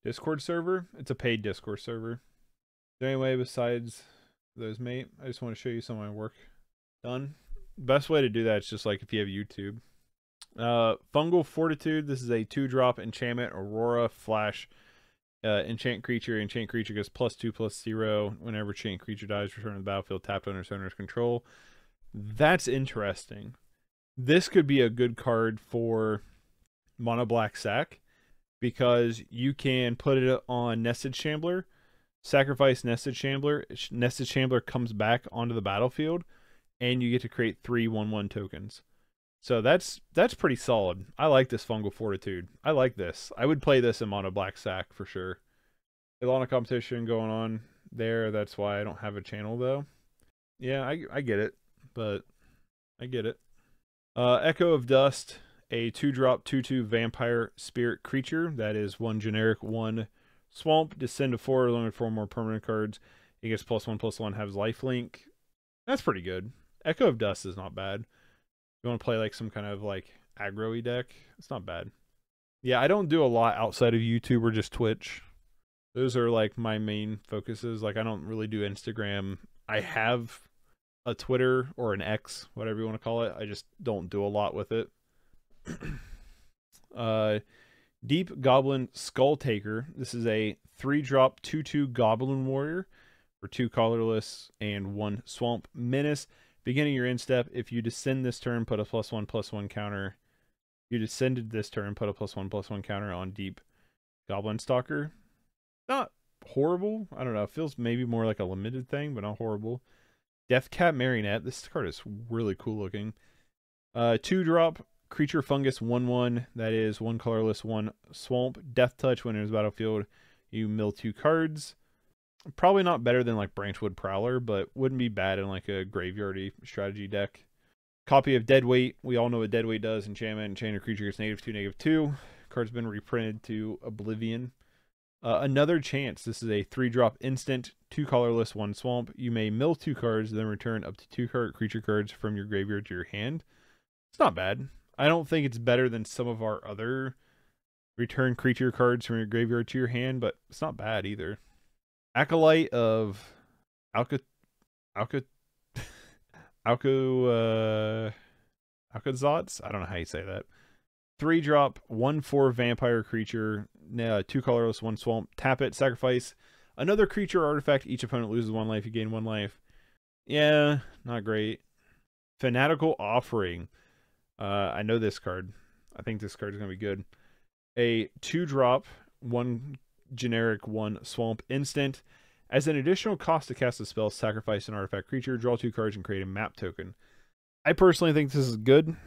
Discord server. It's a paid Discord server. Is there any way besides those, mate? I just want to show you some of my work done. Best way to do that is just like if you have YouTube. Fungal Fortitude. This is a 2-drop enchantment. Aurora Flash. Enchant creature. Enchant creature gets +2/+0. Whenever enchant creature dies, return to the battlefield tapped under its owner's control. That's interesting. This could be a good card for Mono Black Sack because you can put it on Nested Shambler, sacrifice Nested Shambler. Nested Shambler comes back onto the battlefield, and you get to create 3 1/1 tokens. So that's pretty solid. I like this Fungal Fortitude. I like this. I would play this in Mono Black Sack for sure. A lot of competition going on there. That's why I don't have a channel though. Yeah, I get it, but I get it. Echo of Dust, a 2-drop 2/2 vampire spirit creature that is 1 generic, 1 swamp. Descend to 4, limited 4 more permanent cards. It gets +1/+1, has lifelink. That's pretty good. Echo of Dust is not bad. You want to play like some kind of like aggro-y deck, it's not bad. Yeah, I don't do a lot outside of YouTube or just Twitch. Those are like my main focuses. Like I don't really do Instagram. I have a Twitter or an X, whatever you want to call it. I just don't do a lot with it. Deep Goblin Skull Taker. This is a 3-drop 2/2 Goblin Warrior for 2 colorless and 1 swamp menace. Beginning your end step, if you descend this turn, put a +1/+1 counter. You descended this turn, put a +1/+1 counter on Deep Goblin Stalker. Not horrible. I don't know. It feels maybe more like a limited thing, but not horrible. Deathcat Marionette. This card is really cool looking. 2-drop creature fungus 1/1. That is 1 colorless, 1 swamp. Death Touch. When it is battlefield, you mill 2 cards. Probably not better than like Branchwood Prowler, but wouldn't be bad in like a graveyardy strategy deck. Copy of Deadweight. We all know what Deadweight does. Enchantment. Enchanted creature gets -2, -2. Card's been reprinted to Oblivion. Another Chance. This is a 3-drop instant, 2 colorless, 1 swamp. You may mill 2 cards, then return up to 2 creature cards from your graveyard to your hand. It's not bad. I don't think it's better than some of our other return creature cards from your graveyard to your hand, but it's not bad either. Acolyte of Alcazats. I don't know how you say that. 3-drop 1/4 vampire creature, 2 colorless, 1 swamp. Tap it, sacrifice another creature or artifact. Each opponent loses 1 life. You gain 1 life. Yeah, not great. Fanatical Offering. I know this card. I think this card is gonna be good. A 2-drop 1 generic, 1 swamp instant. As an additional cost to cast a spell, sacrifice an artifact creature, draw 2 cards, and create a map token. I personally think this is good.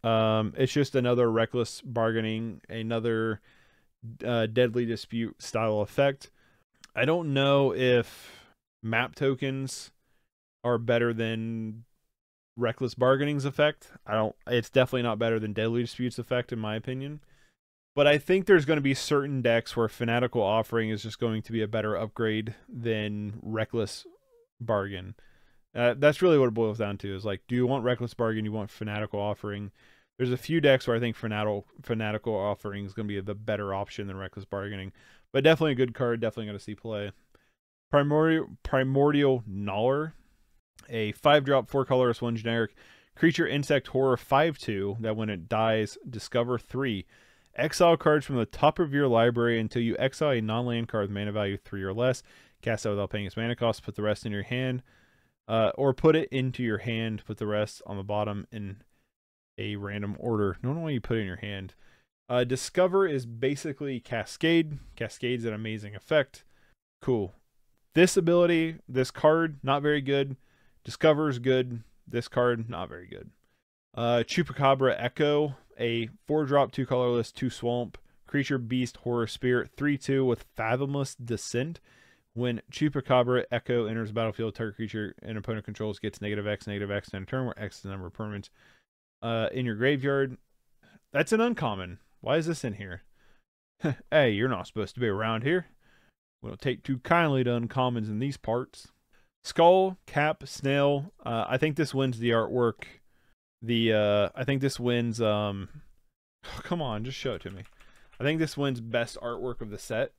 It's just another reckless bargaining, another deadly dispute style effect. I don't know if map tokens are better than reckless bargaining's effect. It's definitely not better than deadly dispute's effect in my opinion. But I think there's going to be certain decks where Fanatical Offering is just going to be a better upgrade than Reckless Bargain. That's really what it boils down to, is like, do you want Reckless Bargain, you want Fanatical Offering? There's a few decks where I think Fanatical Offering is going to be the better option than Reckless Bargaining. But definitely a good card, definitely going to see play. Primordial Gnawer, a 5-drop 4 colorless 1 generic creature insect horror 5/2 that when it dies, discover 3. Exile cards from the top of your library until you exile a non-land card with mana value 3 or less. Cast out without paying its mana cost. Put the rest in your hand. Or put it into your hand. Put the rest on the bottom in a random order. No way you put it in your hand. Discover is basically Cascade. Cascade's an amazing effect. Cool. This ability, this card, not very good. Discover's good. This card, not very good. Chupacabra Echo, a 4-drop 2 colorless 2 swamp creature beast horror spirit 3/2 with Fathomless Descent. When Chupacabra Echo enters the battlefield, target creature an opponent controls gets -X in a turn, where X is the number of permanents in your graveyard. That's an uncommon. Why is this in here? Hey, you're not supposed to be around here. We don't take too kindly to uncommons in these parts. Skull Cap Snail. I think this wins the artwork. I think this wins come on, just show it to me. I think this wins best artwork of the set,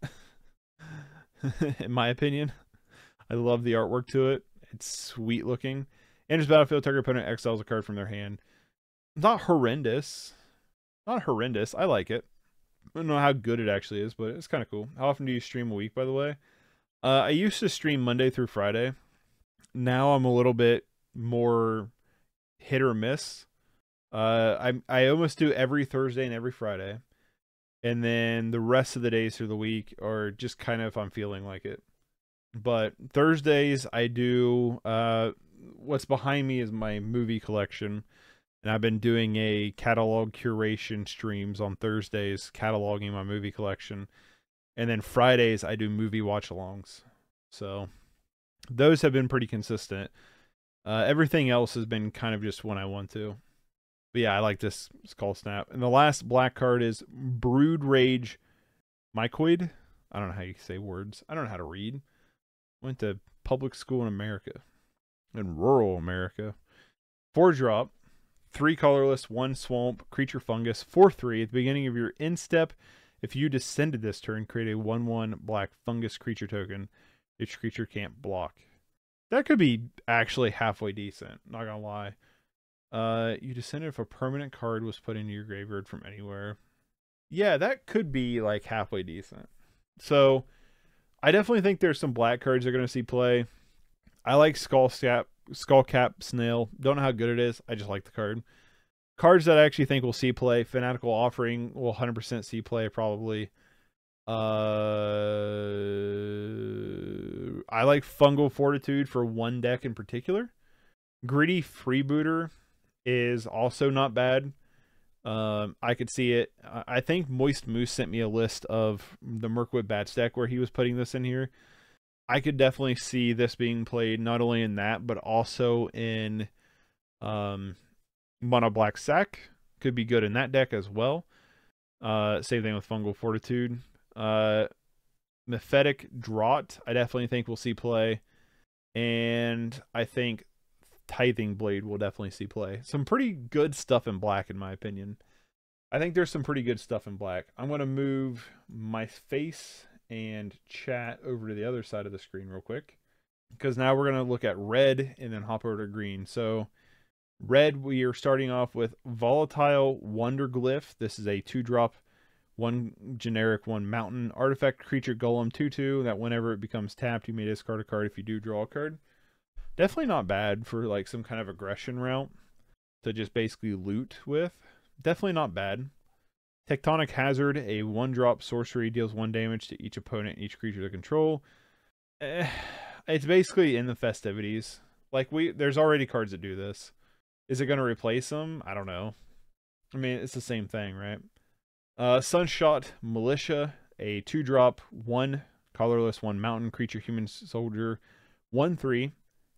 in my opinion. I love the artwork to it. It's sweet looking. Enters battlefield, target opponent exiles a card from their hand. Not horrendous. Not horrendous. I like it. I don't know how good it actually is, but it's kind of cool. How often do you stream a week, by the way? I used to stream Monday through Friday. Now I'm a little bit more hit or miss. I almost do every Thursday and every Friday. And then the rest of the days through the week are just kind of if I'm feeling like it. But Thursdays I do what's behind me is my movie collection. And I've been doing a catalog curation streams on Thursdays, cataloging my movie collection. And then Fridays I do movie watch-alongs. So those have been pretty consistent. Everything else has been kind of just when I want to. But yeah, I like this Skull Snap. And the last black card is Brood Rage Mycoid. I don't know how you say words. I don't know how to read. Went to public school in America. In rural America. 4-drop. 3 colorless, 1 swamp, creature fungus, 4/3. At the beginning of your end step, if you descended this turn, create a 1/1 black fungus creature token. Each creature can't block. That could be actually halfway decent, not gonna lie. You descended if a permanent card was put into your graveyard from anywhere. Yeah, that could be like halfway decent. So I definitely think there's some black cards that are gonna see play. I like Skullcap Snail. Don't know how good it is. I just like the card. Cards that I actually think will see play. Fanatical Offering will 100% see play probably. I like Fungal Fortitude for one deck in particular. Gritty Freebooter is also not bad. I could see it. I think Moist Moose sent me a list of the Mirkwood Bats deck where he was putting this in here. I could definitely see this being played not only in that, but also in Mono Black Sack. Could be good in that deck as well. Same thing with Fungal Fortitude. Mephetic Draught, I definitely think we'll see play. And I think Tithing Blade will definitely see play. Some pretty good stuff in black, in my opinion. I think there's some pretty good stuff in black. I'm going to move my face and chat over to the other side of the screen real quick, because now we're going to look at red and then hop over to green. So red, we are starting off with Volatile Wonderglyph. This is a 2-drop, 1 generic, 1 mountain artifact creature golem 2/2 that whenever it becomes tapped, you may discard a card if you do draw a card. Definitely not bad for like some kind of aggression route to just basically loot with. Definitely not bad. Tectonic Hazard, a 1-drop sorcery, deals 1 damage to each opponent and each creature they control. It's basically in the festivities. Like there's already cards that do this. Is it going to replace them? I don't know. I mean, it's the same thing, right? Sunshot Militia, a 2-drop, 1 colorless, 1 mountain creature human soldier, 1/3.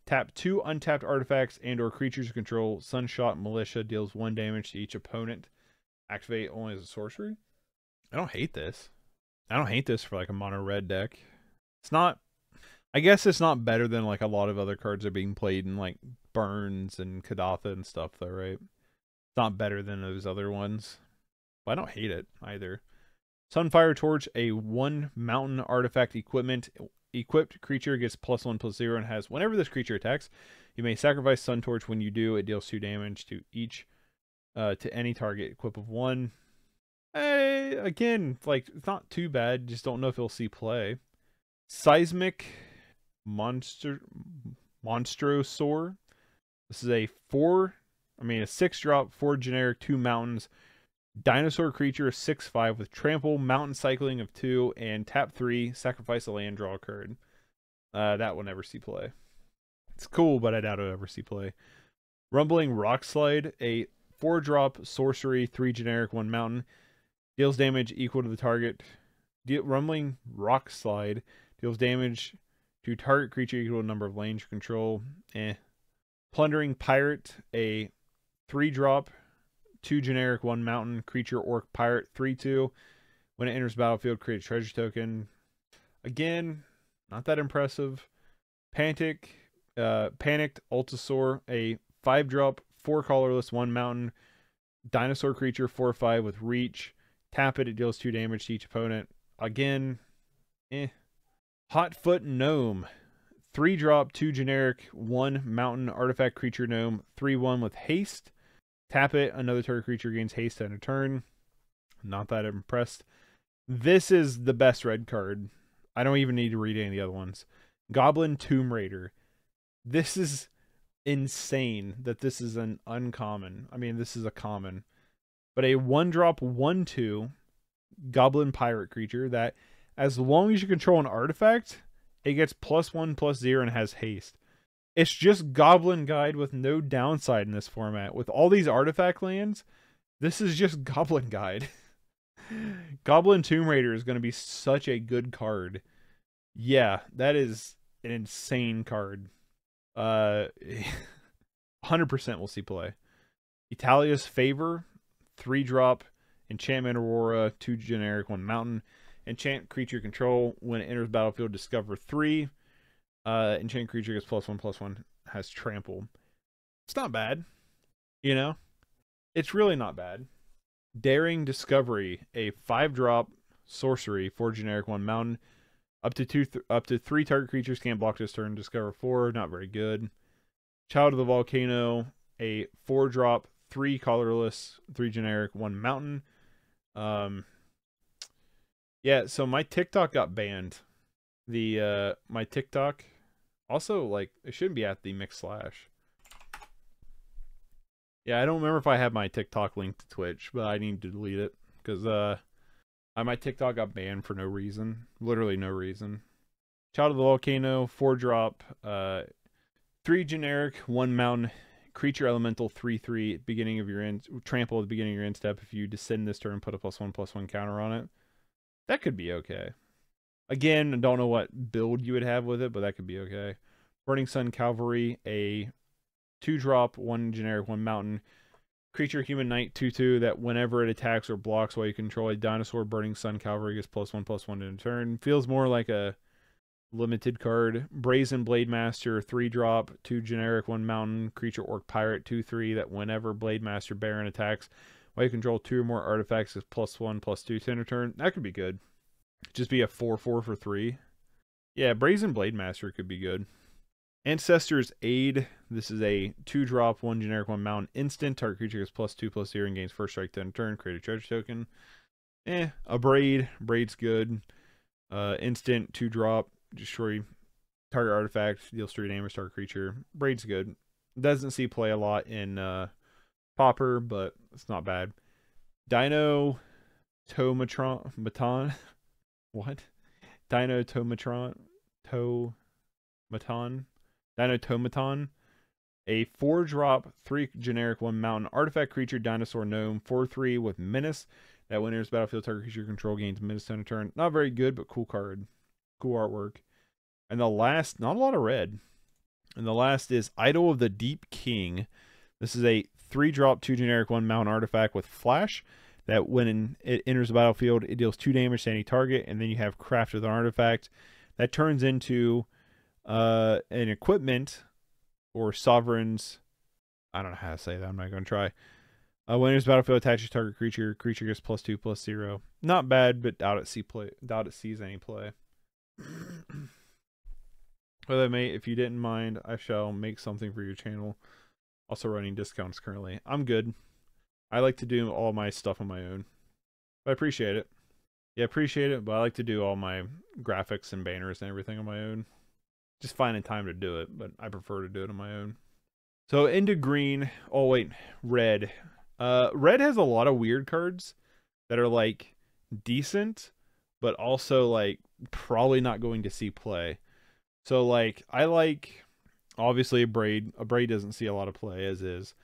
Tap 2 untapped artifacts and or creatures you control. Sunshot Militia deals 1 damage to each opponent. Activate only as a sorcery. I don't hate this. I don't hate this for like a mono red deck. It's not, I guess it's not better than like a lot of other cards are being played in like Burns and Kadatha and stuff though, right? It's not better than those other ones. But I don't hate it either. Sunfire Torch, a 1 mountain artifact equipped creature gets +1/+0 and has whenever this creature attacks, you may sacrifice Sun Torch. When you do, it deals 2 damage to each to any target equip of 1. Again, like it's not too bad. Just don't know if you'll see play. Seismic Monstrosaur. This is a 6-drop, 4 generic, 2 mountains. Dinosaur creature, 6/5 with trample, mountain cycling of 2, and tap 3, sacrifice a land, draw a card. That will never see play. It's cool, but I doubt it'll ever see play. Rumbling Rockslide, a 4-drop sorcery, 3 generic, 1 mountain, deals damage equal to the target. Rumbling Rockslide deals damage to target creature equal to the number of lanes you control. Plundering Pirate, a 3-drop, 2 generic, 1 mountain creature orc pirate 3/2. When it enters battlefield, create a treasure token. Again, not that impressive. Panicked Ultisaur, a 5-drop, 4 colorless, 1 mountain dinosaur creature 4/5 with reach. Tap it, it deals 2 damage to each opponent. Again, Hotfoot Gnome. 3-drop, 2 generic, 1 mountain artifact creature gnome, 3/1 with haste. Tap it, another target creature gains haste on a turn. Not that impressed. This is the best red card. I don't even need to read any of the other ones. Goblin Tomb Raider. This is insane that this is an uncommon. I mean, this is a common. But a 1-drop, 1/2 goblin pirate creature that, as long as you control an artifact, it gets +1/+0 and has haste. It's just Goblin Guide with no downside in this format. With all these artifact lands, this is just Goblin Guide. Goblin Tomb Raider is going to be such a good card. Yeah, that is an insane card. 100% will see play. Italia's Favor, 3-drop, enchantment Aurora, 2 generic, 1 mountain. Enchant creature control. When it enters battlefield, discover 3. Enchant creature gets +1/+1, has trample. It's not bad. You know? It's really not bad. Daring Discovery, a 5-drop sorcery, 4 generic, 1 mountain. Up to 3 target creatures can't block this turn. Discover 4, not very good. Child of the Volcano, a 4-drop, 3 colorless, 3 generic, 1 mountain. Yeah, so my TikTok got banned. My TikTok also, like, it shouldn't be at the /. Yeah, I don't remember if I have my TikTok linked to Twitch, but I need to delete it because my TikTok got banned for no reason, literally no reason. Child of the Volcano, 4-drop, 3 generic, 1 mountain, creature elemental, 3/3. Beginning of your end, trample at the beginning of your end step. If you descend this turn, put a +1/+1 counter on it. That could be okay. Again, I don't know what build you would have with it, but that could be okay. Burning Sun Cavalry, a 2-drop, 1 generic, 1 mountain. Creature Human Knight, 2/2, that whenever it attacks or blocks while you control a dinosaur, Burning Sun Cavalry gets +1/+1 in a turn. Feels more like a limited card. Brazen Blade Master, 3-drop, 2 generic, 1 mountain. Creature Orc Pirate, 2/3, that whenever Blade Master Baron attacks while you control 2 or more artifacts, is +1/+2 to end a turn. That could be good. Just be a 4/4 for 3. Yeah, Brazen Blade Master could be good. Ancestor's Aid. This is a 2-drop, 1 generic, 1 mountain instant. Target creature gets +2/+0 and gains first strike to end turn. Create a treasure token. A Braid. Braid's good. Instant, 2-drop. Destroy target artifact. Deals 3 damage. Target creature. Braid's good. Doesn't see play a lot in Pauper, but it's not bad. Dino Tomaton. What? Dino Tomaton. Dino Tomaton. A 4-drop, 3 generic, 1 mountain artifact creature, dinosaur gnome, 4/3 with menace. That when enters battlefield, target creature control gains menace on a turn. Not very good, but cool card. Cool artwork. And the last, not a lot of red. And the last is Idol of the Deep King. This is a 3-drop, 2 generic, 1 mountain artifact with flash. That when it enters the battlefield, it deals 2 damage to any target. And then you have craft with an artifact. That turns into an equipment or sovereigns. I don't know how to say that. I'm not going to try. When enters battlefield, attaches target creature. Creature gets +2/+0. Not bad, but doubt it sees any play. Well, mate, if you didn't mind, I shall make something for your channel. Also running discounts currently. I'm good. I like to do all my stuff on my own. But I appreciate it. Yeah, appreciate it, but I like to do all my graphics and banners and everything on my own. Just finding time to do it, but I prefer to do it on my own. So into green. Oh, wait. Red. Red has a lot of weird cards that are, like, decent, but also, like, probably not going to see play. So, like, I like, obviously, a Braid. A Braid doesn't see a lot of play, as is.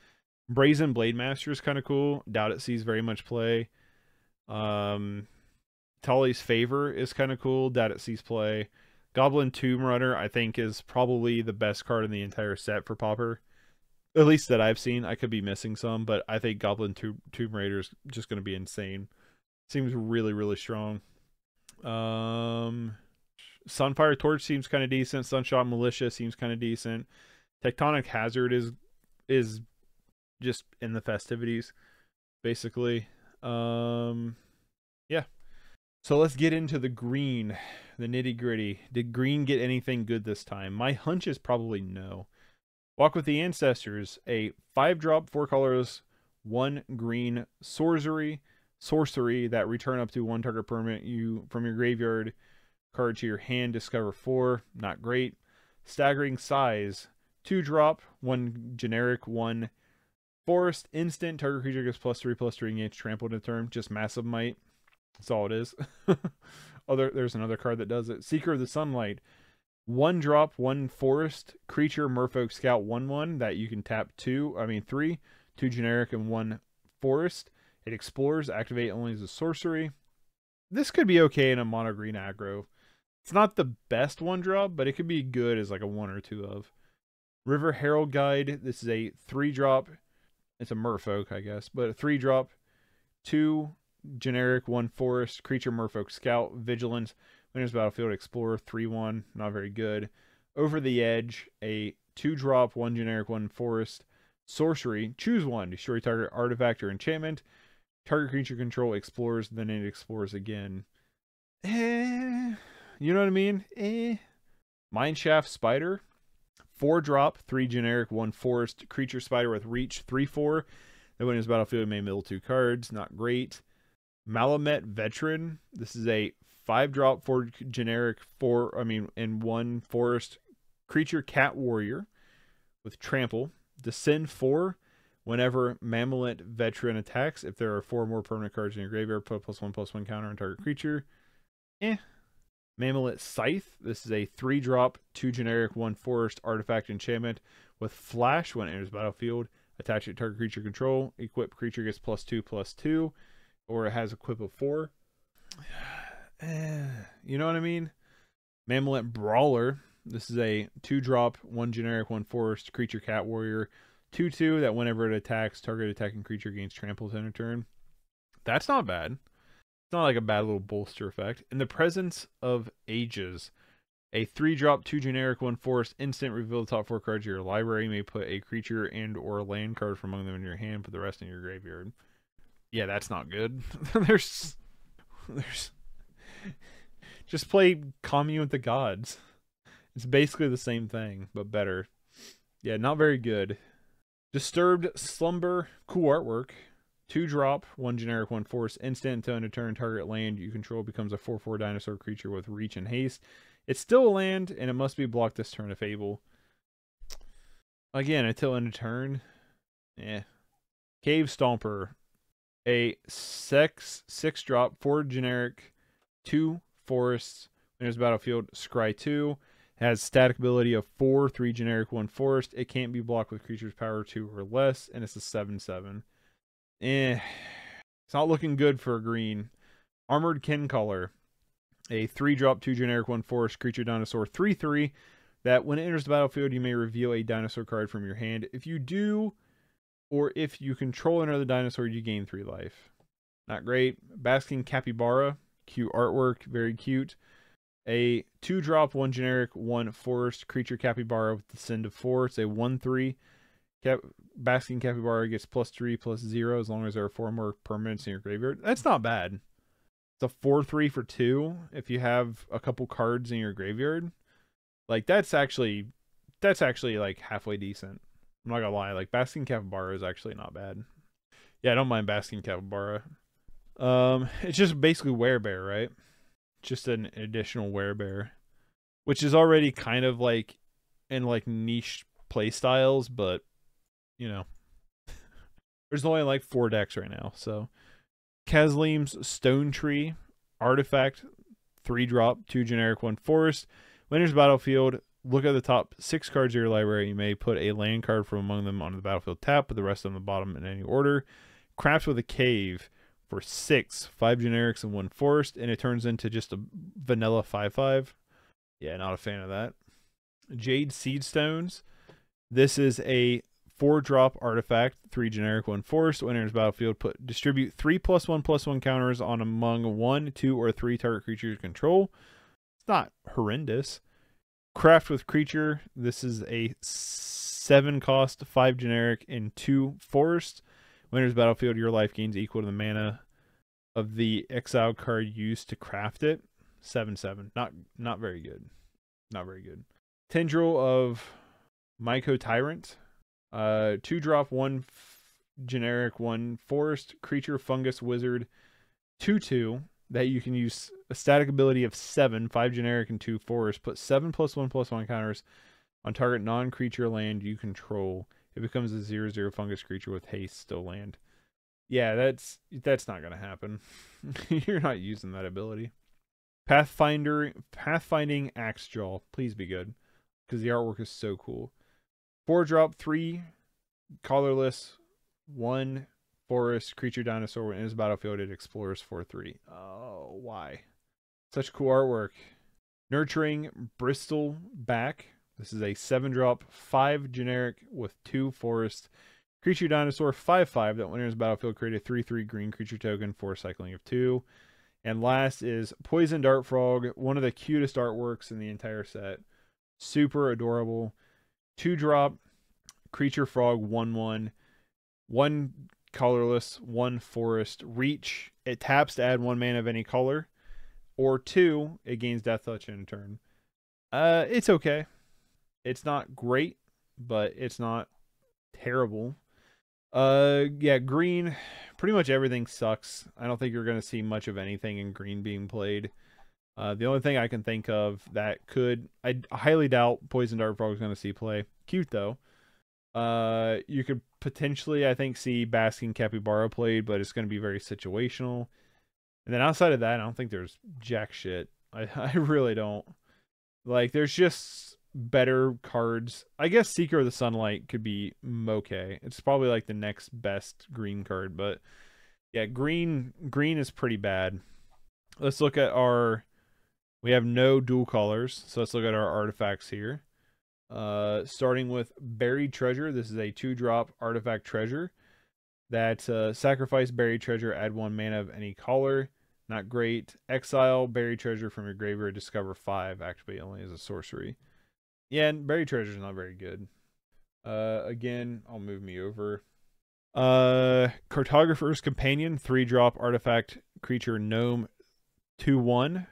Brazen Blade Master is kind of cool. Doubt it sees very much play. Tully's Favor is kind of cool. Doubt it sees play. Goblin Tomb Runner, I think, is probably the best card in the entire set for Pauper. At least that I've seen. I could be missing some, but I think Goblin Tomb Raider is just going to be insane. Seems really, really strong. Sunfire Torch seems kind of decent. Sunshot Militia seems kind of decent. Tectonic Hazard is just in the festivities, basically. So let's get into the green, the nitty gritty. Did green get anything good this time? My hunch is probably no. Walk with the Ancestors, a 5-drop, 4 colors, 1 green sorcery that return up to 1 target permanent you from your graveyard card to your hand, discover 4. Not great. Staggering Size, 2-drop, 1 generic, 1 forest, instant, target creature gets +3/+3 against trampled in turn. Just massive might. That's all it is. There's another card that does it. Seeker of the Sunlight, 1-drop, 1 forest creature, Merfolk Scout 1/1 that you can tap 3, 2 generic and 1 forest. It explores, activate only as a sorcery. This could be okay in a mono green aggro. It's not the best 1-drop, but it could be good as like a 1 or 2 of. River Herald Guide. This is a 3-drop. It's a Merfolk, I guess, but a 3-drop, 2 generic, 1 forest creature, Merfolk Scout, Vigilance. Enters battlefield, Explorer, 3/1, not very good. Over the Edge, a 2-drop, 1 generic, 1 forest sorcery. Choose 1, destroy target artifact or enchantment. Target creature control explores, then it explores again. You know what I mean? Mineshaft Spider, 4-drop, 3 generic, 1 forest creature spider with reach, 3/4. That when his battlefield, it may mill 2 cards. Not great. Malamet Veteran. This is a 5-drop, 4 generic, and 1 forest creature cat warrior with trample. Descend 4. Whenever Malamet Veteran attacks, if there are 4 more permanent cards in your graveyard, put a +1/+1 counter on target creature. Malamet Scythe. This is a 3-drop, 2 generic, 1 forest artifact enchantment with flash. When it enters battlefield, attach it to target creature control. Equip creature gets +2/+2, or it has equip of 4. You know what I mean? Malamet Brawler. This is a 2-drop, 1 generic, 1 forest creature cat warrior, 2/2 that whenever it attacks, target attacking creature gains trample in a turn. That's not bad. It's not like a bad little bolster effect. In the Presence of Ages, a 3-drop, 2 generic, 1 forest instant, reveal the top 4 cards of your library. You may put a creature and or a land card from among them in your hand, put the rest in your graveyard. Yeah, that's not good. there's just play Commune with the Gods. It's basically the same thing, but better. Yeah, not very good. Disturbed Slumber, cool artwork. 2-drop, 1 generic, 1 force, instant until end of turn, target land you control becomes a 4/4 dinosaur creature with reach and haste. It's still a land, and it must be blocked this turn if able. Again, until end of turn. Cave Stomper, a 6-drop, 4 generic, 2 forests. Enters battlefield, scry 2. Has static ability of 4, 3 generic, 1 forest. It can't be blocked with creatures power 2 or less, and it's a 7/7. It's not looking good for a green. Armored Kincaller, a 3-drop, 2 generic, 1 forest creature dinosaur, 3/3. That when it enters the battlefield, you may reveal a dinosaur card from your hand. If you do, or if you control another dinosaur, you gain 3 life. Not great. Basking Capybara, cute artwork, very cute. A 2-drop, 1 generic, 1 forest creature capybara with Descend of 4. It's a 1/3. Basking Capybara gets +3/+0 as long as there are 4 more permanents in your graveyard. That's not bad. It's a 4/3 for 2 if you have a couple cards in your graveyard. Like that's actually like halfway decent. I'm not gonna lie. Like Basking Capybara is actually not bad. Yeah, I don't mind Basking Capybara. It's just basically Werebear, right? Just an additional Werebear, which is already kind of like in like niche play styles, but you know, there's only like 4 decks right now. So Kazlim's Stone Tree artifact, 3-drop, 2 generic, 1 forest. When enters battlefield, look at the top 6 cards of your library. You may put a land card from among them on the battlefield tap, put the rest on the bottom in any order. Crafts with a Cave for 6, 5 generics and 1 forest, and it turns into just a vanilla 5/5. Yeah, not a fan of that. Jade Seedstones. This is a 4-drop artifact, 3 generic, 1 forest. When it enters battlefield, distribute 3 +1/+1 counters on among 1, 2, or 3 target creatures control. It's not horrendous. Craft with Creature. This is a 7-cost, 5 generic, and 2 forest. When enters battlefield, your life gains equal to the mana of the exile card used to craft it. 7/7. Not very good. Not very good. Tendril of Myco Tyrant. 2-drop, 1 generic, 1 forest, creature, fungus, wizard, 2/2 that you can use a static ability of 7, 5 generic, and 2 forest. Put 7+1/+1 counters on target non-creature land you control. It becomes a 0/0 fungus creature with haste, still land. Yeah, that's not gonna happen. You're not using that ability. Pathfinding Axejaw. Please be good, because the artwork is so cool. 4-drop, 3 colorless, 1 forest, creature, dinosaur. When it is battlefield, it explores 4/3. Oh, why? Such cool artwork. Nurturing Bristleback. This is a 7-drop, 5 generic with 2 forest. Creature, dinosaur, 5/5 that when enters battlefield, create a 3/3 green creature token for cycling of 2. And last is Poison Dart Frog, one of the cutest artworks in the entire set. Super adorable. 2-drop, creature frog, 1/1. 1 colorless, 1 forest. Reach, it taps to add 1 mana of any color. Or 2, it gains Death Touch in turn. It's okay. It's not great, but it's not terrible. Yeah, green, pretty much everything sucks. I don't think you're going to see much of anything in green being played. The only thing I can think of that could, I highly doubt Poison Dart Frog is going to see play. Cute though. You could potentially, I think, see Basking Capybara played, but it's going to be very situational. And then outside of that, I don't think there's jack shit. I really don't. Like, there's just better cards. I guess Seeker of the Sunlight could be okay. It's probably like the next best green card, but yeah, green is pretty bad. Let's look at our, we have no dual colors, so let's look at our artifacts here. Starting with Buried Treasure. This is a 2-drop artifact treasure that sacrifice Buried Treasure, add 1 mana of any color. Not great. Exile Buried Treasure from your graveyard, discover 5, activate only as a sorcery. Yeah, and Buried Treasure is not very good. Again, I'll move me over. Cartographer's Companion, 3-drop artifact creature gnome, 2/1.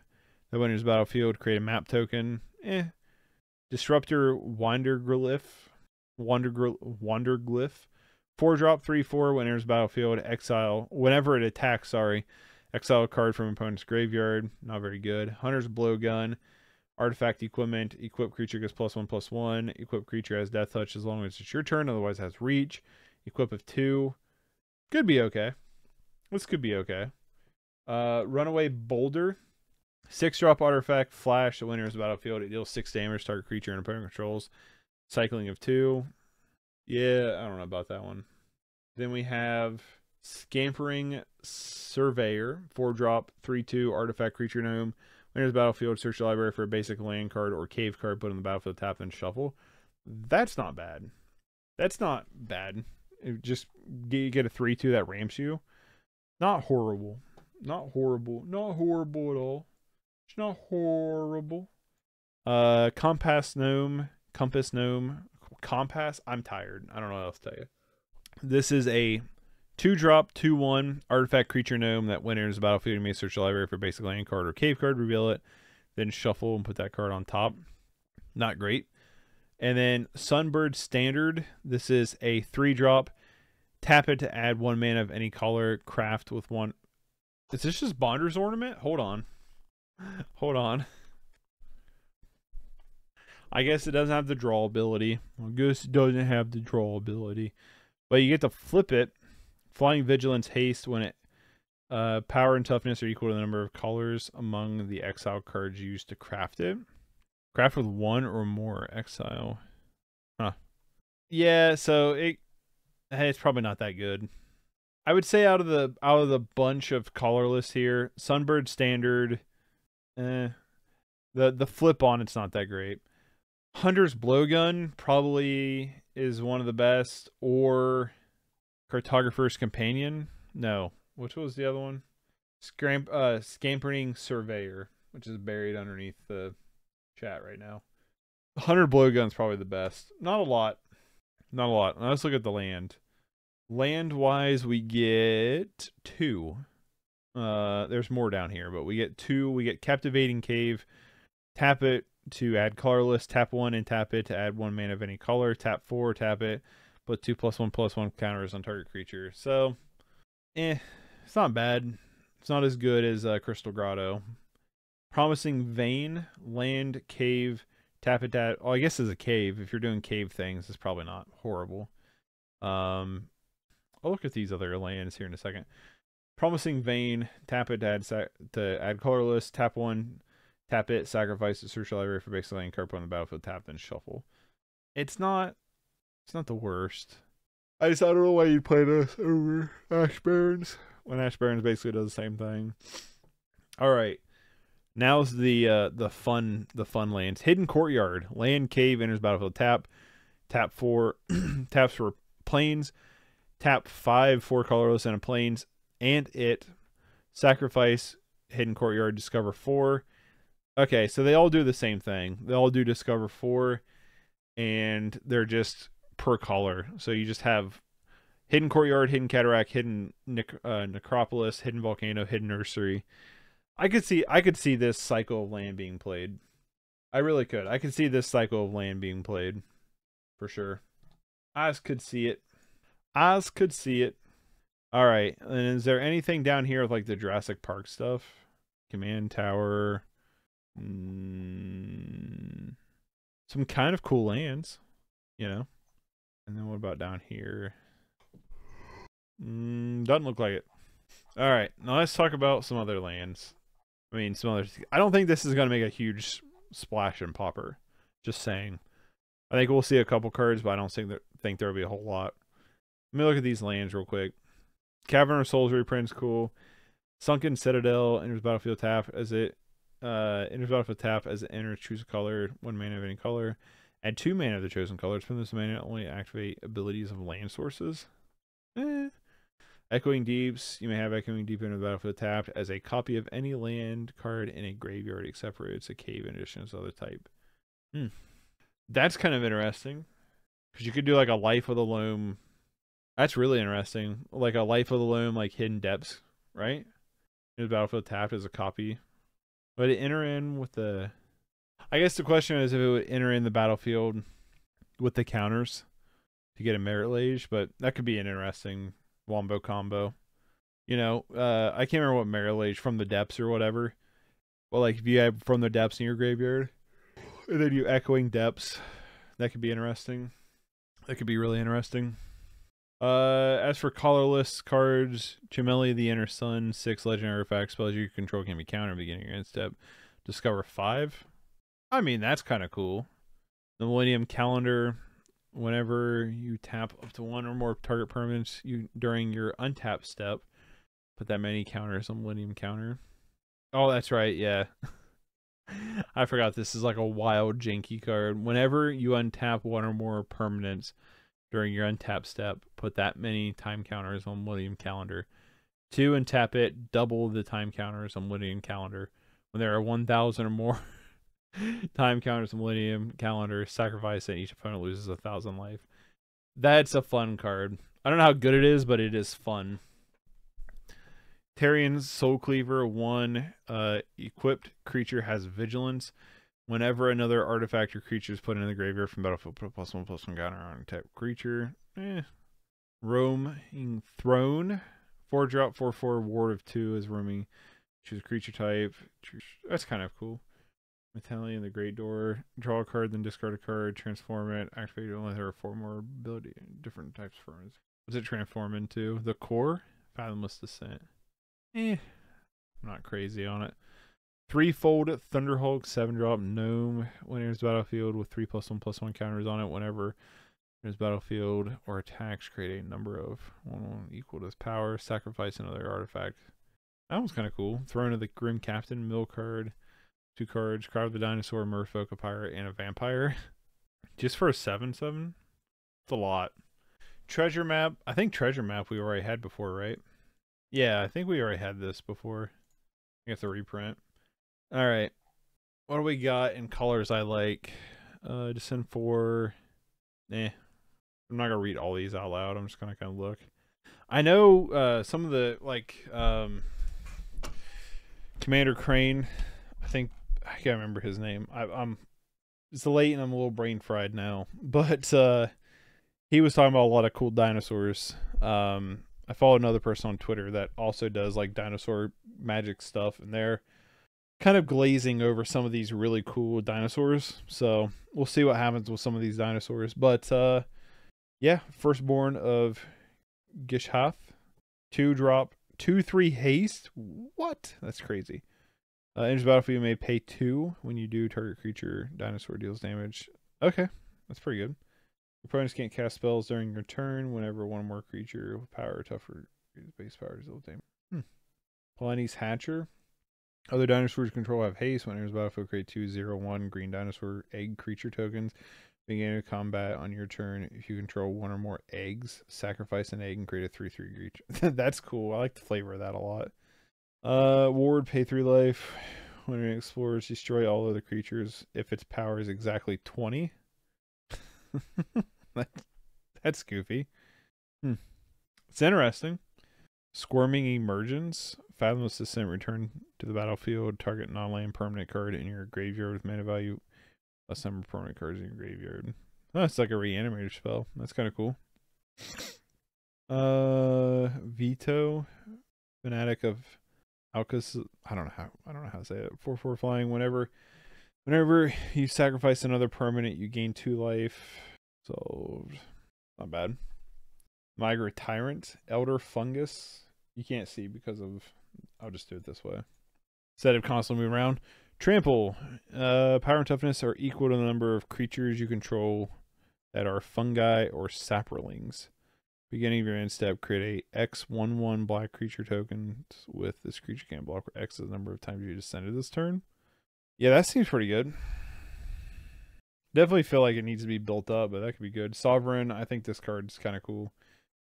That when enters battlefield, create a map token. Disruptor Wanderglyph. 4-drop, 3/4. When enters battlefield, exile. Whenever it attacks, exile a card from opponent's graveyard. Not very good. Hunter's Blowgun. Artifact equipment. Equip creature gets +1/+1. Equip creature has Death Touch as long as it's your turn. Otherwise has Reach. Equip of 2. Could be okay. This could be okay. Runaway Boulder. 6-drop artifact, flash, that when enters the battlefield, it deals 6 damage to target creature and opponent controls. Cycling of 2. Yeah, I don't know about that one. Then we have Scampering Surveyor, 4-drop, 3/2 artifact creature gnome. When enters the battlefield, search the library for a basic land card or cave card, put on the battlefield, tap, and shuffle. That's not bad. That's not bad. You get a 3/2 that ramps you. Not horrible. Not horrible. Not horrible at all. It's not horrible. Compass Gnome. I'm tired. I don't know what else to tell you. This is a 2-drop, 2/1 artifact creature gnome that when enters the battlefield, you may search the library for a basic land card or cave card, reveal it, then shuffle and put that card on top. Not great. And then Sunbird Standard. This is a 3-drop. Tap it to add 1 mana of any color. Craft with 1. Is this just Bonder's Ornament? Hold on. I guess it doesn't have the draw ability. But you get to flip it. Flying Vigilance, Haste, when it power and toughness are equal to the number of colors among the exile cards used to craft it. Craft with 1 or more exile. Huh. Yeah, so it's probably not that good. I would say out of the bunch of colorless here, Sunbird Standard, the flip on it's not that great. Hunter's Blowgun probably is one of the best, or Cartographer's Companion. No, which was the other one? Scampering Surveyor, which is buried underneath the chat right now. Hunter Blowgun's probably the best. Not a lot. Now let's look at the land. Land-wise, we get 2. There's more down here, but we get 2. We get Captivating Cave. Tap it to add colorless. Tap 1 and tap it to add 1 mana of any color. Tap 4, tap it. Put 2+1/+1 counters on target creature. So, it's not bad. It's not as good as Crystal Grotto. Promising Vein, land, cave, tap it, tap. Oh, I guess it's a cave. If you're doing cave things, it's probably not horrible. I'll look at these other lands here in a second. Promising Vein, tap it to add colorless. Tap 1, tap it, sacrifice it, search library for basic land card, put on the battlefield, tap, then shuffle. It's not the worst. I don't know why you'd play this over Ash Barrens when Ash Barrens basically does the same thing. All right, now's the fun lands. Hidden Courtyard, land, cave, enters battlefield, tap 4, taps for plains, tap 5, 4 colorless and a plains, and it sacrifice Hidden Courtyard, discover 4. Okay, so they all do the same thing. They all do discover 4, and they're just per color. So you just have Hidden Courtyard, Hidden Cataract, Hidden Necropolis, Hidden Volcano, Hidden Nursery. I could see this cycle of land being played. I really could. I could see this cycle of land being played for sure. Eyes could see it. Eyes could see it. All right, and is there anything down here with like the Jurassic Park stuff? Command Tower. Some kind of cool lands, you know. And then what about down here? Doesn't look like it. All right, now let's talk about some other lands. I mean, some other. I don't think this is going to make a huge splash in Pauper. Just saying. I think we'll see a couple cards, but I don't think there'll be a whole lot. Let me look at these lands real quick. Cavern of Souls reprint's cool. Sunken Citadel enters battlefield tap as it enters battlefield tap as it enters. Choose a color, 1 mana of any color. Add 2 mana of the chosen color. Spend this mana only activate abilities of land sources. Echoing Deeps. You may have Echoing Deep enter the battlefield tapped as a copy of any land card in a graveyard except for it's a cave in addition to other type. That's kind of interesting. Because you could do like a Life of the Loam. That's really interesting. Like a Life of the Loam, like Hidden Depths, right? The battlefield tapped as a copy. Would it enter in with the... I guess the question is if it would enter in the battlefield with the counters to get a Merit Lage, but that could be an interesting wombo combo. You know, I can't remember what Merit Lage, From the Depths or whatever. Well, like if you have From the Depths in your graveyard, and then you Echoing Depths, that could be interesting. That could be really interesting. As for colorless cards, Chimeli the Inner Sun, 6 legendary artifact spells you control can be countered at the beginning of your end step. Discover 5. I mean, that's kind of cool. The Millennium Calendar, whenever you tap up to 1 or more target permanents during your untap step, put that many counters on Millennium Counter. Oh, that's right, yeah. I forgot this is like a wild janky card. Whenever you untap 1 or more permanents during your untap step, put that many time counters on Millennium Calendar. 2 and tap it, double the time counters on Millennium Calendar. When there are 1,000 or more time counters on Millennium Calendar, sacrifice it, each opponent loses 1,000 life. That's a fun card. I don't know how good it is, but it is fun. Tarian's Soul Cleaver, 1 equipped creature has vigilance. Whenever another artifact or creature is put into the graveyard from battlefield, put +1/+1 counter on type creature. Roaming Throne, 4-drop, 4/4, Ward of 2 is roaming. Choose creature type. That's kind of cool. Metallion, the Great Door. Draw a card, then discard a card. Transform it. Activate it. Only there are 4 more ability. Different types of forms. What's it transform into? The Core? Fathomless Descent. I'm not crazy on it. 3-fold Thunderhulk, 7-drop Gnome. When it enters battlefield with 3+1/+1 counters on it, whenever it enters battlefield or attacks, create a number of 1/1 equal to its power. Sacrifice another artifact. That was kind of cool. Throne of the Grim Captain, mill card. 2 cards, Crowd of the Dinosaur, Merfolk, a Pirate, and a Vampire. Just for a 7/7? It's a lot. Treasure Map. I think Treasure Map we already had before, right? Yeah, I think we already had this before. I have to reprint. Alright. What do we got in colors I like? Descend 4. I'm not going to read all these out loud. I'm just going to kind of look. I know some of the, like, Commander Crane. I think I can't remember his name. I'm it's late and I'm a little brain fried now. But he was talking about a lot of cool dinosaurs. I follow another person on Twitter that also does like dinosaur magic stuff, and they're kind of glazing over some of these really cool dinosaurs. So we'll see what happens with some of these dinosaurs. But yeah, firstborn of Gishath, 2-drop, 2/3 haste. What? That's crazy. Enters battlefield, you may pay 2 when you do. Target creature dinosaur deals damage. Okay, that's pretty good. Opponents can't cast spells during your turn. Whenever one more creature with power tougher base power deals damage. Polanyi's Hatcher. Other dinosaurs you control have haste. When it enters battlefield, create 2/0/1 green dinosaur egg creature tokens. Beginning of combat on your turn. If you control one or more eggs, sacrifice an egg and create a 3/3 creature. That's cool. I like the flavor of that a lot. Ward, pay 3 life. When it explores, destroy all other creatures if its power is exactly 20. That's goofy. It's interesting. Squirming Emergence. Fathomless Descent. Return to the battlefield. Target non-land permanent card in your graveyard with mana value. Less number of permanent cards in your graveyard. Oh, it's like a reanimator spell. That's kind of cool. Veto. Fanatic of Alcus. I don't know how to say it. 4/4 flying. Whenever you sacrifice another permanent, you gain 2 life. So not bad. Migra Tyrant. Elder Fungus. You can't see because of, I'll just do it this way. Instead of constantly moving around. Trample. Power and toughness are equal to the number of creatures you control that are fungi or saprolings. Beginning of your end step, create a X/1/1 black creature token with this creature can't block where X is the number of times you descended this turn. Yeah, that seems pretty good. Definitely feel like it needs to be built up, but that could be good. Sovereign, I think this card's kind of cool.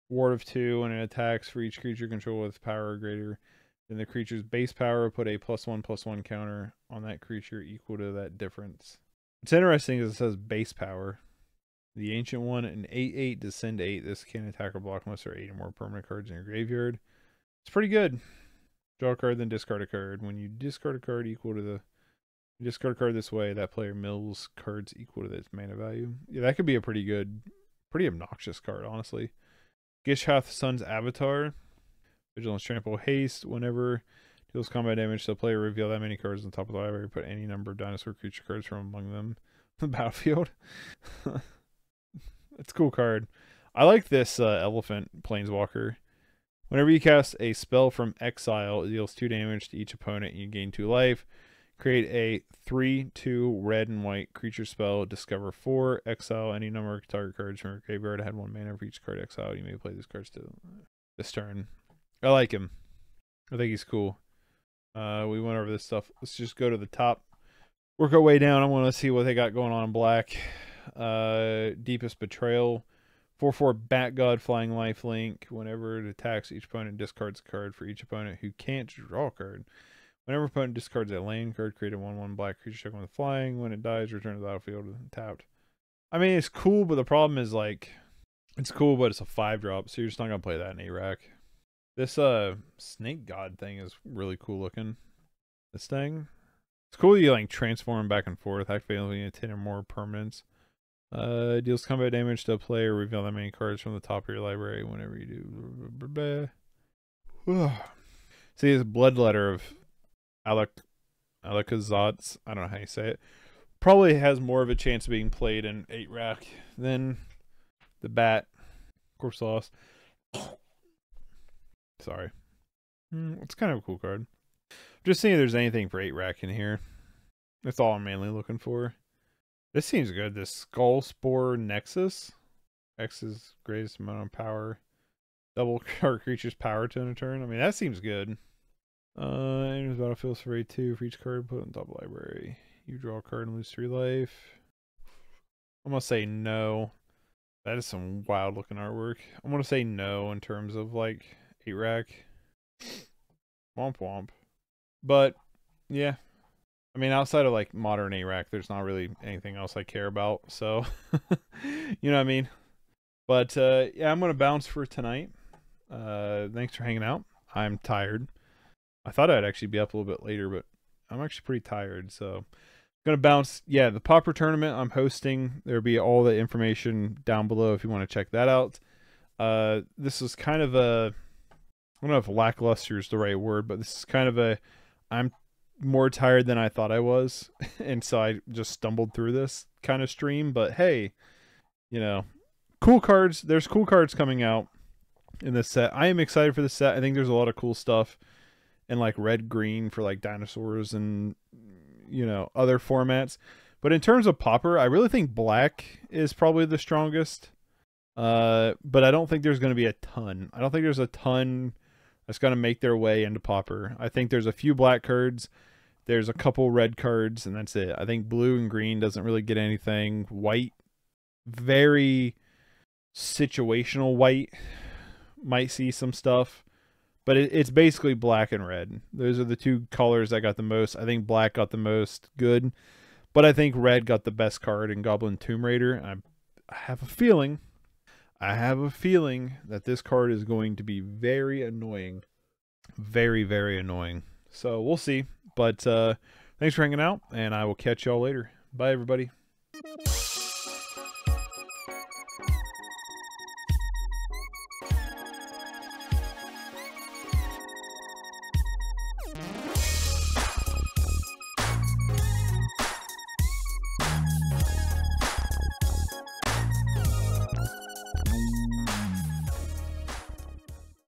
Ward of 2, when it attacks for each creature control with power greater than the creature's base power, put a +1/+1 counter on that creature equal to that difference. What's interesting is it says base power. The Ancient One, an 8/8, descend 8. This can attack or block unless there are 8 or more permanent cards in your graveyard. It's pretty good. Draw a card, then discard a card. When you discard a card equal to the... You discard a card this way, that player mills cards equal to its mana value. Yeah, that could be a pretty good, pretty obnoxious card, honestly. Gishath Sun's Avatar. Vigilance, Trample, Haste. Whenever deals combat damage to the player, reveal that many cards on top of the library. Put any number of dinosaur creature cards from among them on the battlefield. It's a cool card. I like this Elephant Planeswalker. Whenever you cast a spell from exile, it deals 2 damage to each opponent and you gain 2 life. Create a 3/2 red and white creature spell. Discover 4. Exile any number of target cards from your graveyard. Add 1 mana for each card exiled. You may play these cards to this turn. I like him. I think he's cool. We went over this stuff. Let's just go to the top. Work our way down. I want to see what they got going on in black. Deepest Betrayal. 4/4 Bat God Flying Lifelink. Whenever it attacks, each opponent discards a card for each opponent who can't draw a card. Whenever opponent discards a land card, create a 1/1 black creature token with flying. When it dies, return to the battlefield tapped. I mean, it's cool, but the problem is, like, it's cool, but it's a 5-drop, so you're just not going to play that in A-Rack. This Snake God thing is really cool looking. This thing. It's cool that you, like, transform back and forth, activating 10 or more permanents. Deals combat damage to a player, reveal that many cards from the top of your library whenever you do. See, this Bloodletter of Alakazat's, I don't know how you say it, probably has more of a chance of being played in 8-rack than the Bat. Corpse Lost. Sorry. It's kind of a cool card. Just seeing if there's anything for 8-rack in here. That's all I'm mainly looking for. This seems good. This Skull Spore Nexus. X's greatest amount of power. Double card creature's power to in a turn. I mean, that seems good. Enters battlefield for 2 for each card put on top of the library. You draw a card and lose 3 life. I'm going to say no. That is some wild looking artwork. I'm going to say no in terms of like 8-rack. Womp womp. But, yeah. I mean, outside of like modern A-Rack, there's not really anything else I care about. So, you know what I mean? But, yeah, I'm going to bounce for tonight. Thanks for hanging out. I'm tired. I thought I'd actually be up a little bit later, but I'm actually pretty tired, so gonna bounce. Yeah, the Pauper tournament I'm hosting. There'll be all the information down below if you want to check that out. This is kind of a, I don't know if lackluster is the right word, but this is kind of a, I'm more tired than I thought I was, and so I just stumbled through this kind of stream. But hey, you know, cool cards. There's cool cards coming out in this set. I am excited for this set. I think there's a lot of cool stuff in like red green for like dinosaurs and, you know, other formats. But in terms of Pauper, I really think black is probably the strongest. But I don't think there's going to be a ton. I don't think there's a ton that's going to make their way into Pauper. I think there's a few black cards. There's a couple red cards, and that's it. I think blue and green doesn't really get anything. White, very situational white, might see some stuff. But it's basically black and red. Those are the two colors that got the most. I think black got the most good. But I think red got the best card in Goblin Tomb Raider. I have a feeling that this card is going to be very annoying. Very, very annoying. So we'll see. But thanks for hanging out, and I will catch y'all later. Bye, everybody.